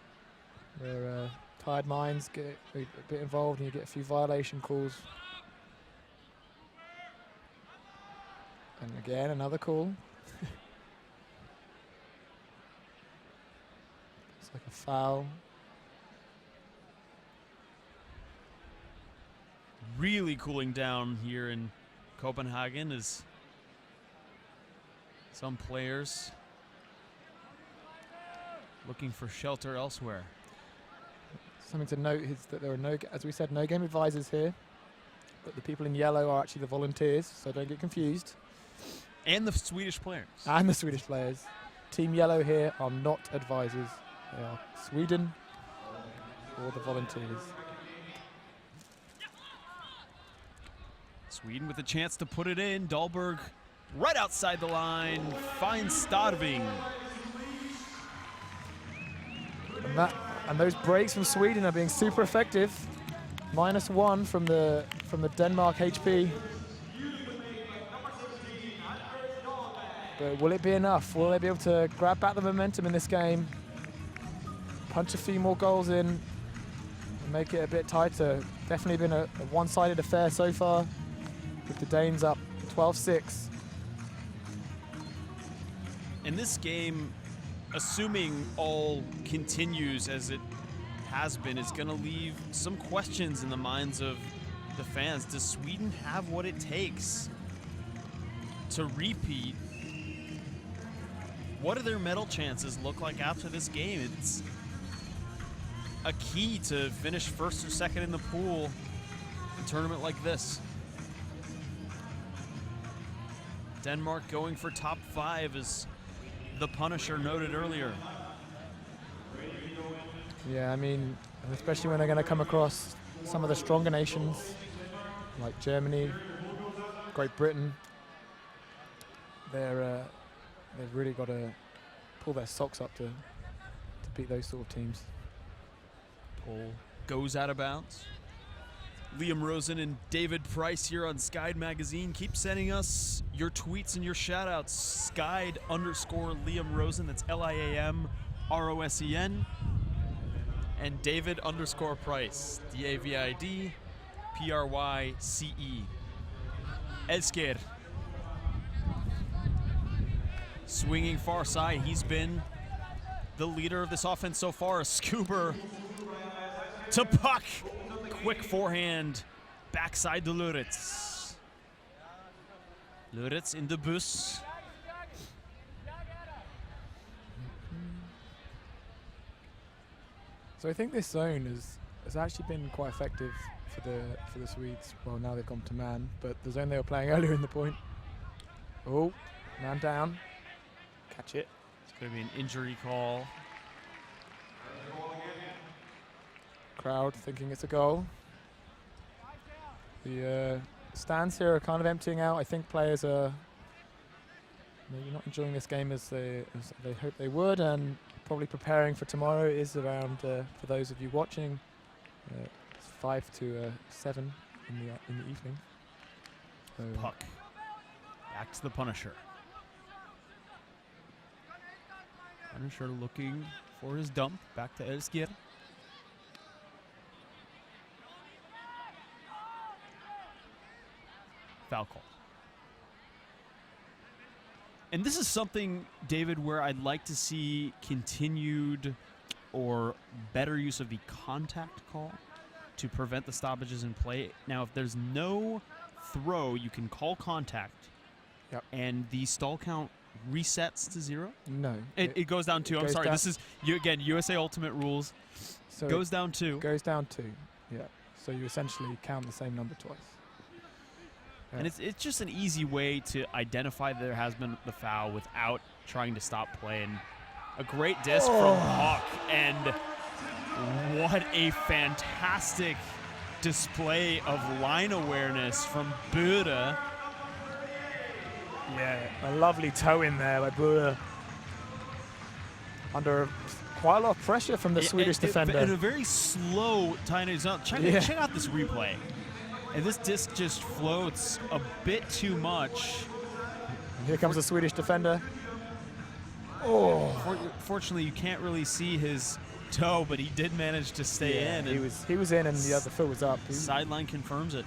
where tired minds get a bit involved and you get a few violation calls. And again, another call. It's like a foul. Really cooling down here in Copenhagen as some players looking for shelter elsewhere. Something to note is that there are no, as we said, no game advisors here, but the people in yellow are actually the volunteers, so don't get confused. And the Swedish players. And the Swedish players. Team yellow here are not advisors. They are Sweden or the volunteers. Sweden with a chance to put it in. Dahlberg right outside the line, finds Starving. And those breaks from Sweden are being super effective. -1 from the Denmark HP. But will it be enough? Will they be able to grab back the momentum in this game? Punch a few more goals in and make it a bit tighter. Definitely been a one-sided affair so far, with the Danes up 12-6. And this game, assuming all continues as it has been, is going to leave some questions in the minds of the fans. Does Sweden have what it takes to repeat? What do their medal chances look like after this game? It's a key to finish first or second in the pool in a tournament like this. Denmark going for top 5, as the Punisher noted earlier. Yeah, I mean, especially when they're going to come across some of the stronger nations, like Germany, Great Britain. They've really got to pull their socks up to beat those sort of teams. Pull goes out of bounds. Liam Rosen and David Price here on Skyd Magazine. Keep sending us your tweets and your shout-outs. Skyd_Liam Rosen, that's LIAMROSEN. And David_Price, DAVIDPRYCE. Elsker. Swinging far side, he's been the leader of this offense so far. A Scuba to puck. Quick forehand, backside to Luritz. Luritz in the bus. So I think this zone has actually been quite effective for the Swedes. Well, now they've gone to man, but the zone they were playing earlier in the point. Oh, man down. Catch it. It's going to be an injury call. Crowd thinking it's a goal. The stands here are kind of emptying out. I think players are maybe not enjoying this game as they hope they would, and probably preparing for tomorrow. It is around, for those of you watching, it's 5 to 7 in the evening. So, Puck. Back to the Punisher. Punisher looking for his dump. Back to Elsker. Foul call. And this is something, David, where I'd like to see continued or better use of the contact call to prevent the stoppages in play. Now, if there's no throw, you can call contact Yep. and the stall count resets to 0? No. It goes down 2. I'm goes sorry. down- This is again USA Ultimate rules. So Goes down 2. Goes down 2. Yeah. So you essentially count the same number twice. And it's just an easy way to identify that there has been the foul without trying to stop play. And a great disc from Hawk, and what a fantastic display of line awareness from Buda. Yeah, a lovely toe in there by Buda. Under quite a lot of pressure from the Swedish defender. In a very slow tiny zone. Check out this replay. And this disc just floats a bit too much. And here comes the Swedish defender. Oh, Fortunately, you can't really see his toe, but he did manage to stay in. He was in, and the other foot was up. Sideline confirms it.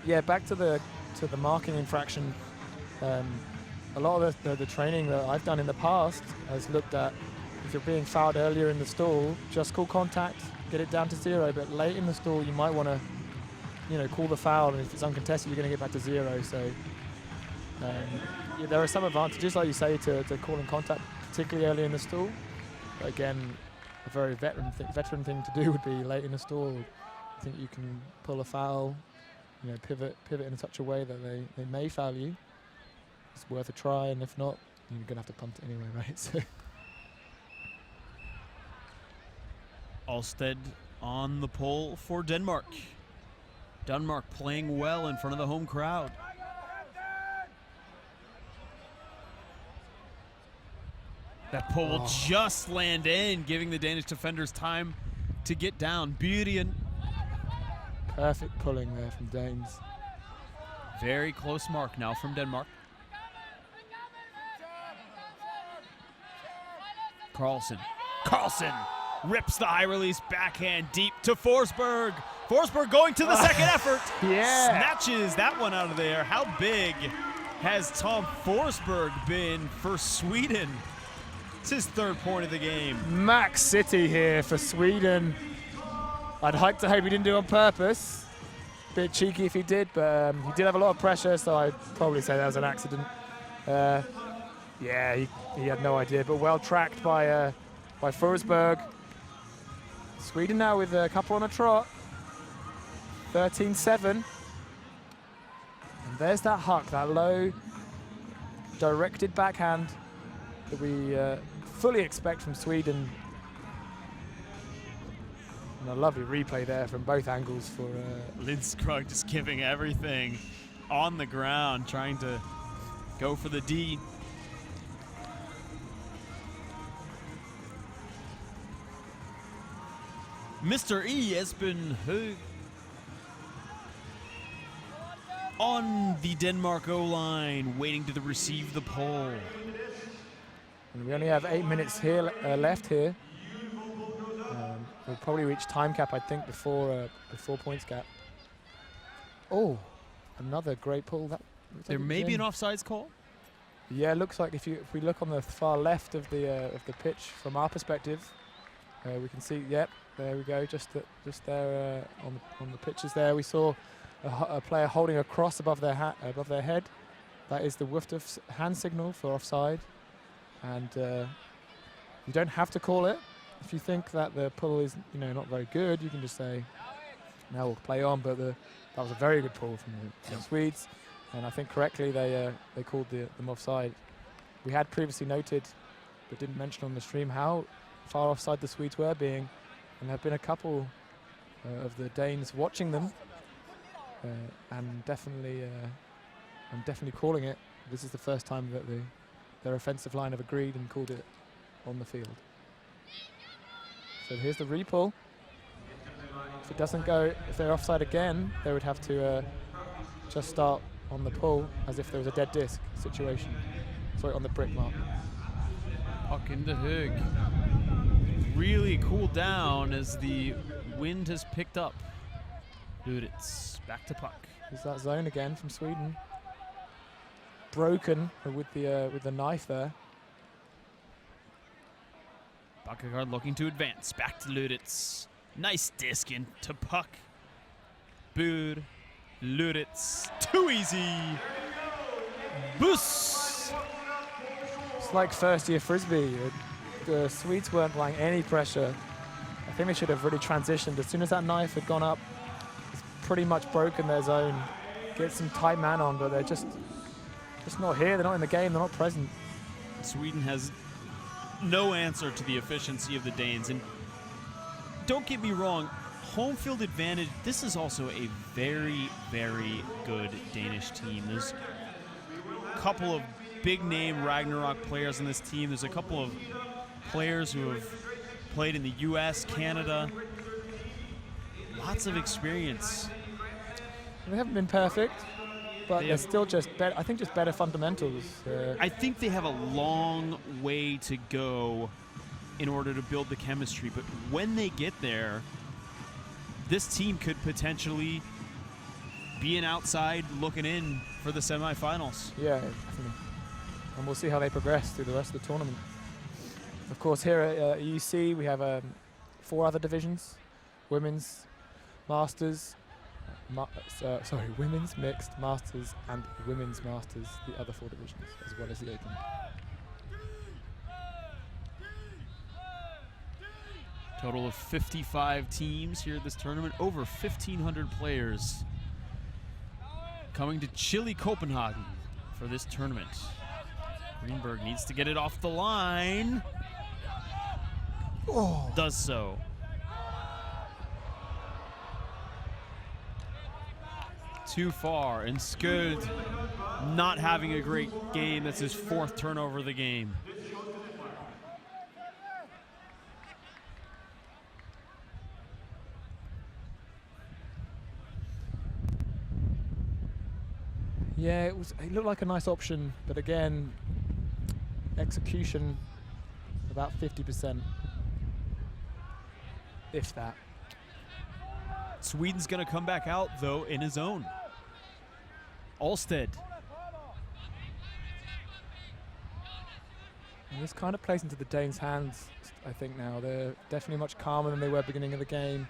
Yeah, back to the marking infraction. A lot of the training that I've done in the past has looked at if you're being fouled earlier in the stall, just call contact, get it down to 0. But late in the stall, you might want to, call the foul, and if it's uncontested, you're going to get back to 0. So there are some advantages, like you say, to calling contact, particularly early in the stall. But again, a very veteran thing to do would be late in the stall. I think you can pull a foul, pivot in such a way that they may foul you. It's worth a try, and if not, you're going to have to punt it anyway, right? So. Alsted on the pole for Denmark. Denmark playing well in front of the home crowd. That pole will just land in, giving the Danish defenders time to get down. Beauty. Perfect pulling there from Danes. Very close mark now from Denmark. Carlsen rips the high release backhand deep to Forsberg. Forsberg going to the second effort. Yeah. Snatches that one out of there. How big has Tom Forsberg been for Sweden? It's his 3rd point of the game. Max City here for Sweden. I'd like to hope he didn't do it on purpose. Bit cheeky if he did, but he did have a lot of pressure, so I'd probably say that was an accident. Yeah, he had no idea, but well tracked by Forsberg. Sweden now with a couple on a trot. 13-7. And there's that huck, that low, directed backhand that we fully expect from Sweden. And a lovely replay there from both angles for Lindskog just giving everything on the ground, trying to go for the D. Mr. E has been on the Denmark O-line, waiting to receive the pole. And we only have 8 minutes here left here. We'll probably reach time cap, I think, before points cap. Oh, another great pull. There may be an offsides call. Yeah, it looks like if we look on the far left of the pitch from our perspective, we can see. Yep, there we go. Just there on the pitches there, we saw a player holding a cross above their head. That is the Wooftof's hand signal for offside, and you don't have to call it. If you think that the pull is not very good, you can just say, "Now we'll play on." But that was a very good pull from the Swedes, and I think correctly they called them offside. We had previously noted, but didn't mention on the stream, how far offside the Swedes were being, and there have been a couple of the Danes watching them, and I'm definitely calling it. This is the first time that their offensive line have agreed and called it on the field. So here's the repull. If it doesn't go, if they're offside again, they would have to just start on the pull as if there was a dead disc situation. Sorry, on the brick mark. Puck into Hug. Really cooled down as the wind has picked up. Luditz back to puck. There's that zone again from Sweden. Broken with the knife there. Bakkegaard looking to advance. Back to Luditz. Nice disc into puck. Bud. Luritz, too easy. Bus. It's like first year Frisbee. The Swedes weren't applying any pressure. I think they should have really transitioned. As soon as that knife had gone up, it's pretty much broken their zone. Get some tight man on, but they're just not here. They're not in the game. They're not present. Sweden has no answer to the efficiency of the Danes. And don't get me wrong, home field advantage, this is also a very, very good Danish team. There's a couple of big name Ragnarok players on this team. There's a couple of players who have played in the US, Canada. Lots of experience. They haven't been perfect, but they're still just better. I think just better fundamentals. I think they have a long way to go in order to build the chemistry, but when they get there, this team could potentially be an outside looking in for the semifinals. Yeah, definitely. And we'll see how they progress through the rest of the tournament. Of course, here at EUC, we have 4 other divisions: women's, masters, women's, mixed, masters, and women's masters, the other 4 divisions, as well as the open. Total of 55 teams here at this tournament, over 1,500 players coming to chilly Copenhagen for this tournament. Greenberg needs to get it off the line. Oh. Does so. Too far, and Skuld not having a great game. That's his 4th turnover of the game. Yeah, it looked like a nice option, but again, execution about 50%, if that. Sweden's going to come back out, though, in his own. Alsted. And this kind of plays into the Danes' hands, I think, now. They're definitely much calmer than they were beginning of the game.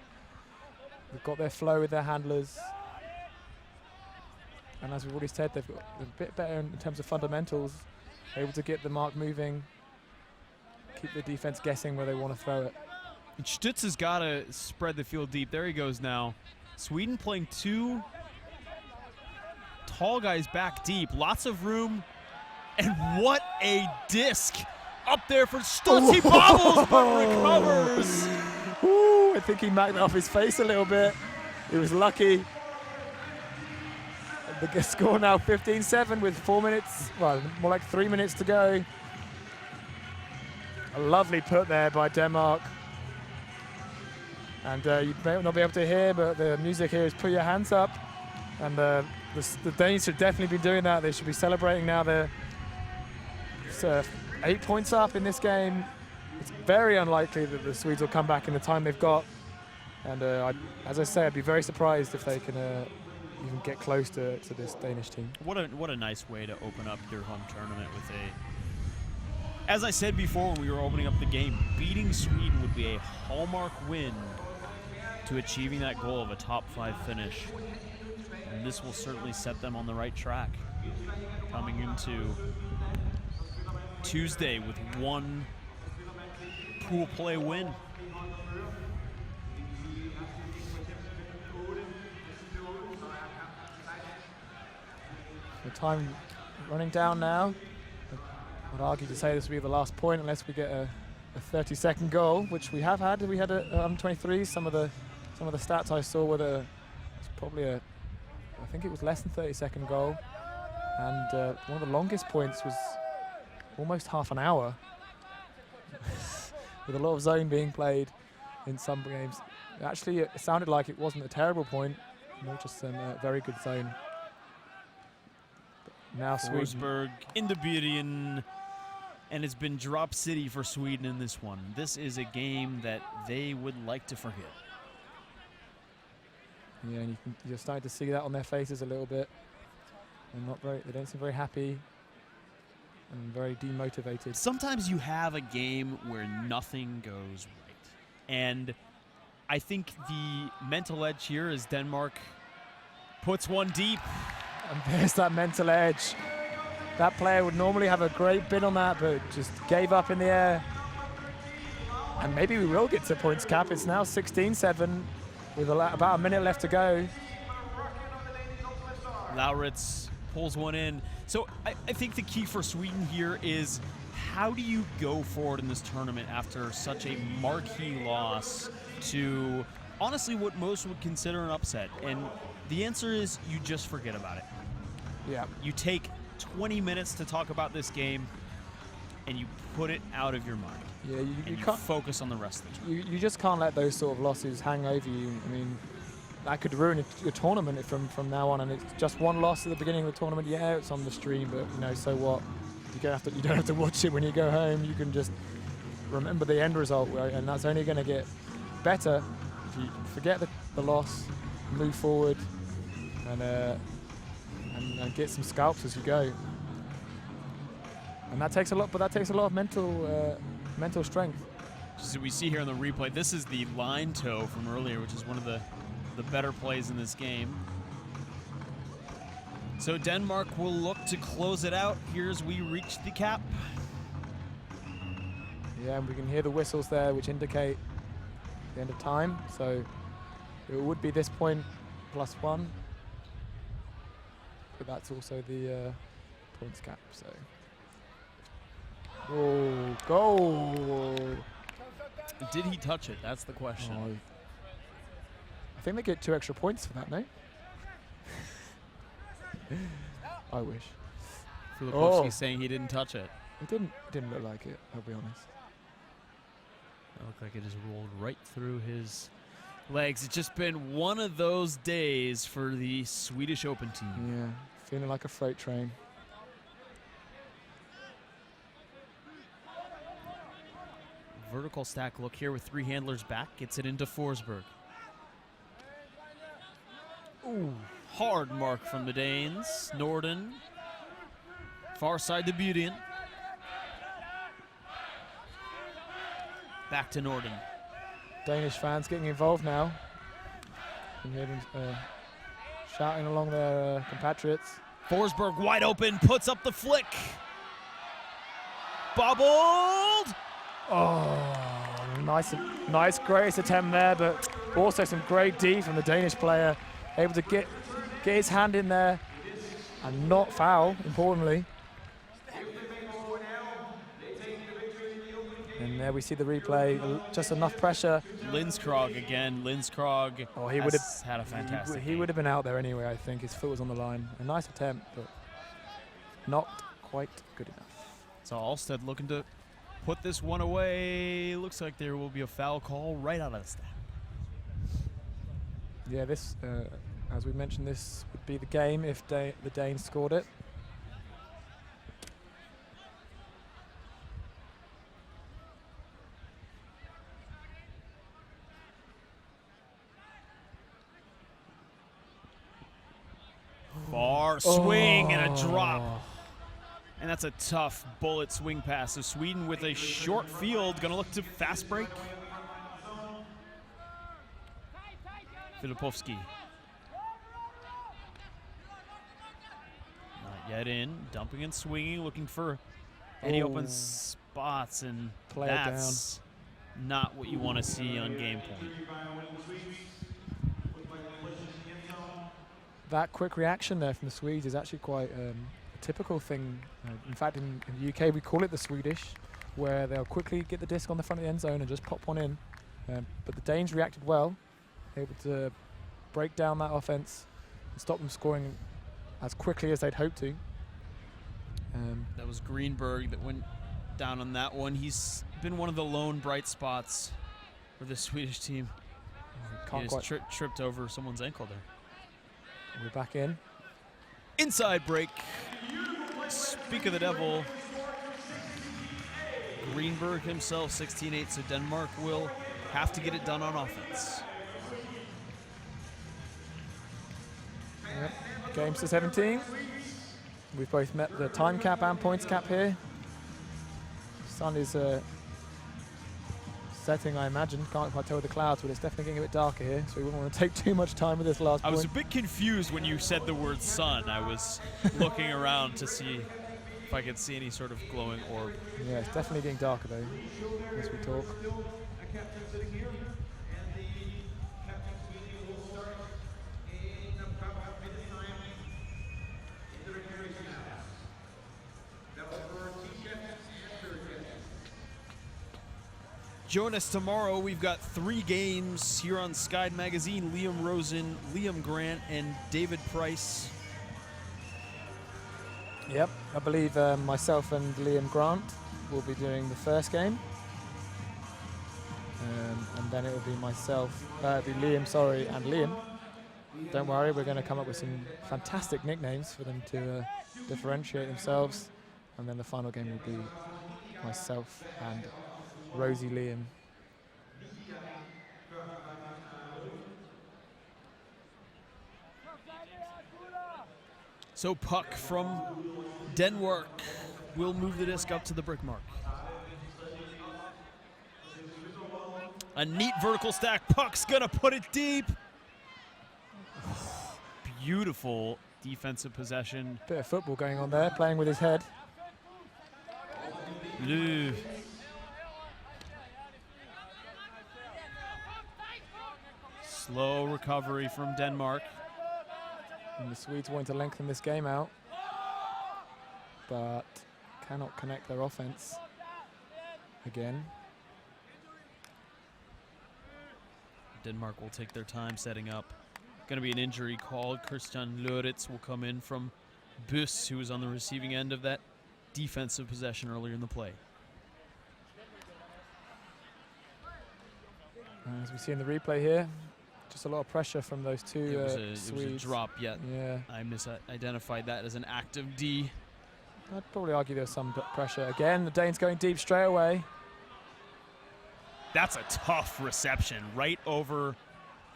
They've got their flow with their handlers. And as we've already said, they've got a bit better in terms of fundamentals, able to get the mark moving, keep the defense guessing where they want to throw it. And Stutz has got to spread the field deep. There he goes now. Sweden playing 2 tall guys back deep. Lots of room. And what a disc up there for Stutz. He bobbles but recovers. Ooh, I think he knocked it off his face a little bit. He was lucky. The score now 15-7 with 4 minutes, well, more like 3 minutes to go. A lovely put there by Denmark. And you may not be able to hear, but the music here is put your hands up. And the Danes should definitely be doing that. They should be celebrating now. They're 8 points up in this game. It's very unlikely that the Swedes will come back in the time they've got. And as I say, I'd be very surprised if they can even get close to this Danish team. What a nice way to open up your home tournament with a, as I said before when we were opening up the game, beating Sweden would be a hallmark win to achieving that goal of a top 5 finish. And this will certainly set them on the right track coming into Tuesday with 1 pool play win. The time running down now. I'd argue to say this will be the last point unless we get a 30-second goal, which we have had. We had a 23. Some of the stats I saw were it's probably I think it was less than 30-second goal, and one of the longest points was almost half an hour, with a lot of zone being played in some games. Actually, it sounded like it wasn't a terrible point, more just some very good zone. Now Forsberg in the Birgen, and it's been drop city for Sweden in this one. This is a game that they would like to forget. Yeah, and you're starting to see that on their faces a little bit. They don't seem very happy and very demotivated. Sometimes you have a game where nothing goes right. And I think the mental edge here is Denmark Puts one deep. And there's that mental edge. That player would normally have a great bid on that, but just gave up in the air. And maybe we will get to points cap. It's now 16-7 with about a minute left to go. Lauritz pulls one in. So I think the key for Sweden here is how do you go forward in this tournament after such a marquee loss to honestly what most would consider an upset? And the answer is you just forget about it. Yeah. You take 20 minutes to talk about this game and you put it out of your mind. Yeah, you can't focus on the rest of the tournament. You just can't let those sort of losses hang over you. I mean, that could ruin a tournament from now on. And it's just one loss at the beginning of the tournament. Yeah, it's on the stream, but you know, so what? You don't have to watch it when you go home. You can just remember the end result, right? And that's only going to get better if you forget the loss, move forward, and get some scalps as you go. And that takes a lot, but that takes a lot of mental strength. So we see here on the replay, this is the line toe from earlier, which is one of the better plays in this game. So Denmark will look to close it out here as we reach the cap. Yeah, and we can hear the whistles there, which indicate the end of time. So it would be this point +1, but that's also the points cap. So, oh, goal! Did he touch it? That's the question. Oh, I think they get 2 extra points for that, no? I wish. Filipowski's saying he didn't touch it. It didn't look like it, I'll be honest. It looked like it just rolled right through his legs. It's just been one of those days for the Swedish Open team. Yeah, feeling like a freight train. Vertical stack look here with 3 handlers back. Gets it into Forsberg. Ooh, hard mark from the Danes. Norden. Far side to Butian. Back to Norden. Danish fans getting involved now. You can hear them shouting along their compatriots. Forsberg wide open, puts up the flick. Bobbled! Oh, nice grace attempt there, but also some great D from the Danish player. Able to get his hand in there and not foul, importantly. And there we see the replay, just enough pressure. Lindskrog again, Lindskrog he would have had a fantastic He would have been out there anyway, I think. His foot was on the line. A nice attempt, but not quite good enough. So Alstead looking to put this one away. Looks like there will be a foul call right out of the stack. Yeah, this, as we mentioned, this would be the game if the Danes scored it. Far swing and a drop. And that's a tough bullet swing pass. So Sweden with a short field, gonna look to fast break. Filipowski. Not yet in, dumping and swinging, looking for any open spots, and Play that's not what you want to see on game point. That quick reaction there from the Swedes is actually quite a typical thing. In fact, in the UK, we call it the Swedish, where they'll quickly get the disc on the front of the end zone and just pop one in. But the Danes reacted well, able to break down that offense and stop them scoring as quickly as they'd hoped to. That was Greenberg that went down on that one. He's been one of the lone bright spots for the Swedish team. He just tripped over someone's ankle there. We're back in. Inside break. Speak of the devil. Greenberg himself, 16-8, so Denmark will have to get it done on offense. Yep. Games to 17. We've both met the time cap and points cap here. Sun is setting, I imagine. Can't quite tell with the clouds, but it's definitely getting a bit darker here, so we wouldn't want to take too much time with this last I point. was a bit confused when you said the word sun. I was looking around to see if I could see any sort of glowing orb. Yeah, it's definitely getting darker though, as we talk. A captain sitting here, and the captain's meeting will start in about a minute's time into the recreation house. That was for team captains and third captains. Join us tomorrow. We've got 3 games here on Skyd Magazine. Liam Rosen, Liam Grant, and David Price. Yep, I believe myself and Liam Grant will be doing the first game. And then it will be myself, it'll be Liam, and Liam. Don't worry, we're going to come up with some fantastic nicknames for them to differentiate themselves. And then the final game will be myself and Rosie Liam. So puck from Denmark will move the disc up to the brick mark. A neat vertical stack. Puck's gonna put it deep. Beautiful defensive possession. Bit of football going on there, playing with his head. Ugh. Slow recovery from Denmark. And the Swedes want to lengthen this game out, but cannot connect their offense again. Denmark will take their time setting up. Going to be an injury called. Christian Loritz will come in from Bus, who was on the receiving end of that defensive possession earlier in the play. As we see in the replay here, just a lot of pressure from those two It was a Swedes. drop, yet Yeah, I misidentified that as an active D. I'd probably argue there's some pressure. Again, the Dane's going deep straight away. That's a tough reception right over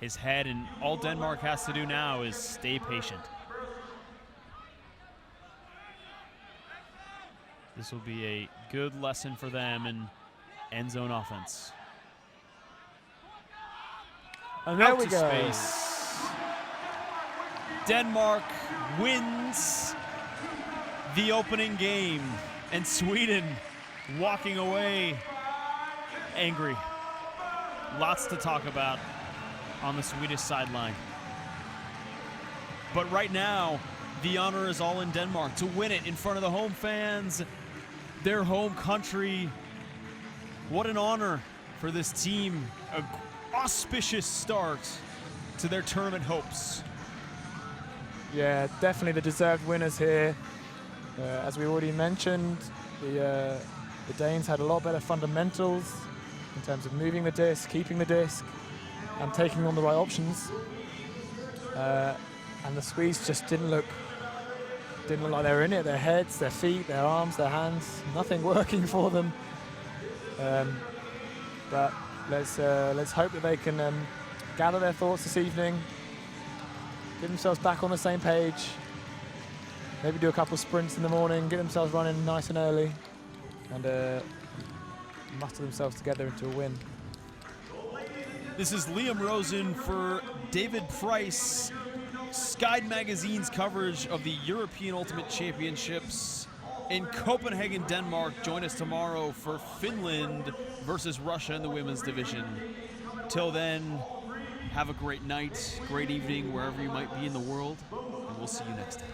his head, and all Denmark has to do now is stay patient. This will be a good lesson for them in end zone offense. And there Out we to go. space. Denmark wins the opening game, and Sweden walking away angry. Lots to talk about on the Swedish sideline. But right now, the honor is all in Denmark to win it in front of the home fans, their home country. What an honor for this team. An auspicious start to their tournament hopes. Yeah, definitely the deserved winners here. As we already mentioned, the Danes had a lot better fundamentals in terms of moving the disc, keeping the disc, and taking on the right options. And the Swedes just didn't look like they were in it. Their heads, their feet, their arms, their hands, nothing working for them. But let's hope that they can gather their thoughts this evening, get themselves back on the same page, maybe do a couple of sprints in the morning, get themselves running nice and early, and muster themselves together into a win. This is Liam Rosen for David Price. Skyd Magazine's coverage of the European Ultimate Championships in Copenhagen, Denmark. Join us tomorrow for Finland versus Russia in the women's division. Till then, have a great night, great evening, wherever you might be in the world, and we'll see you next time.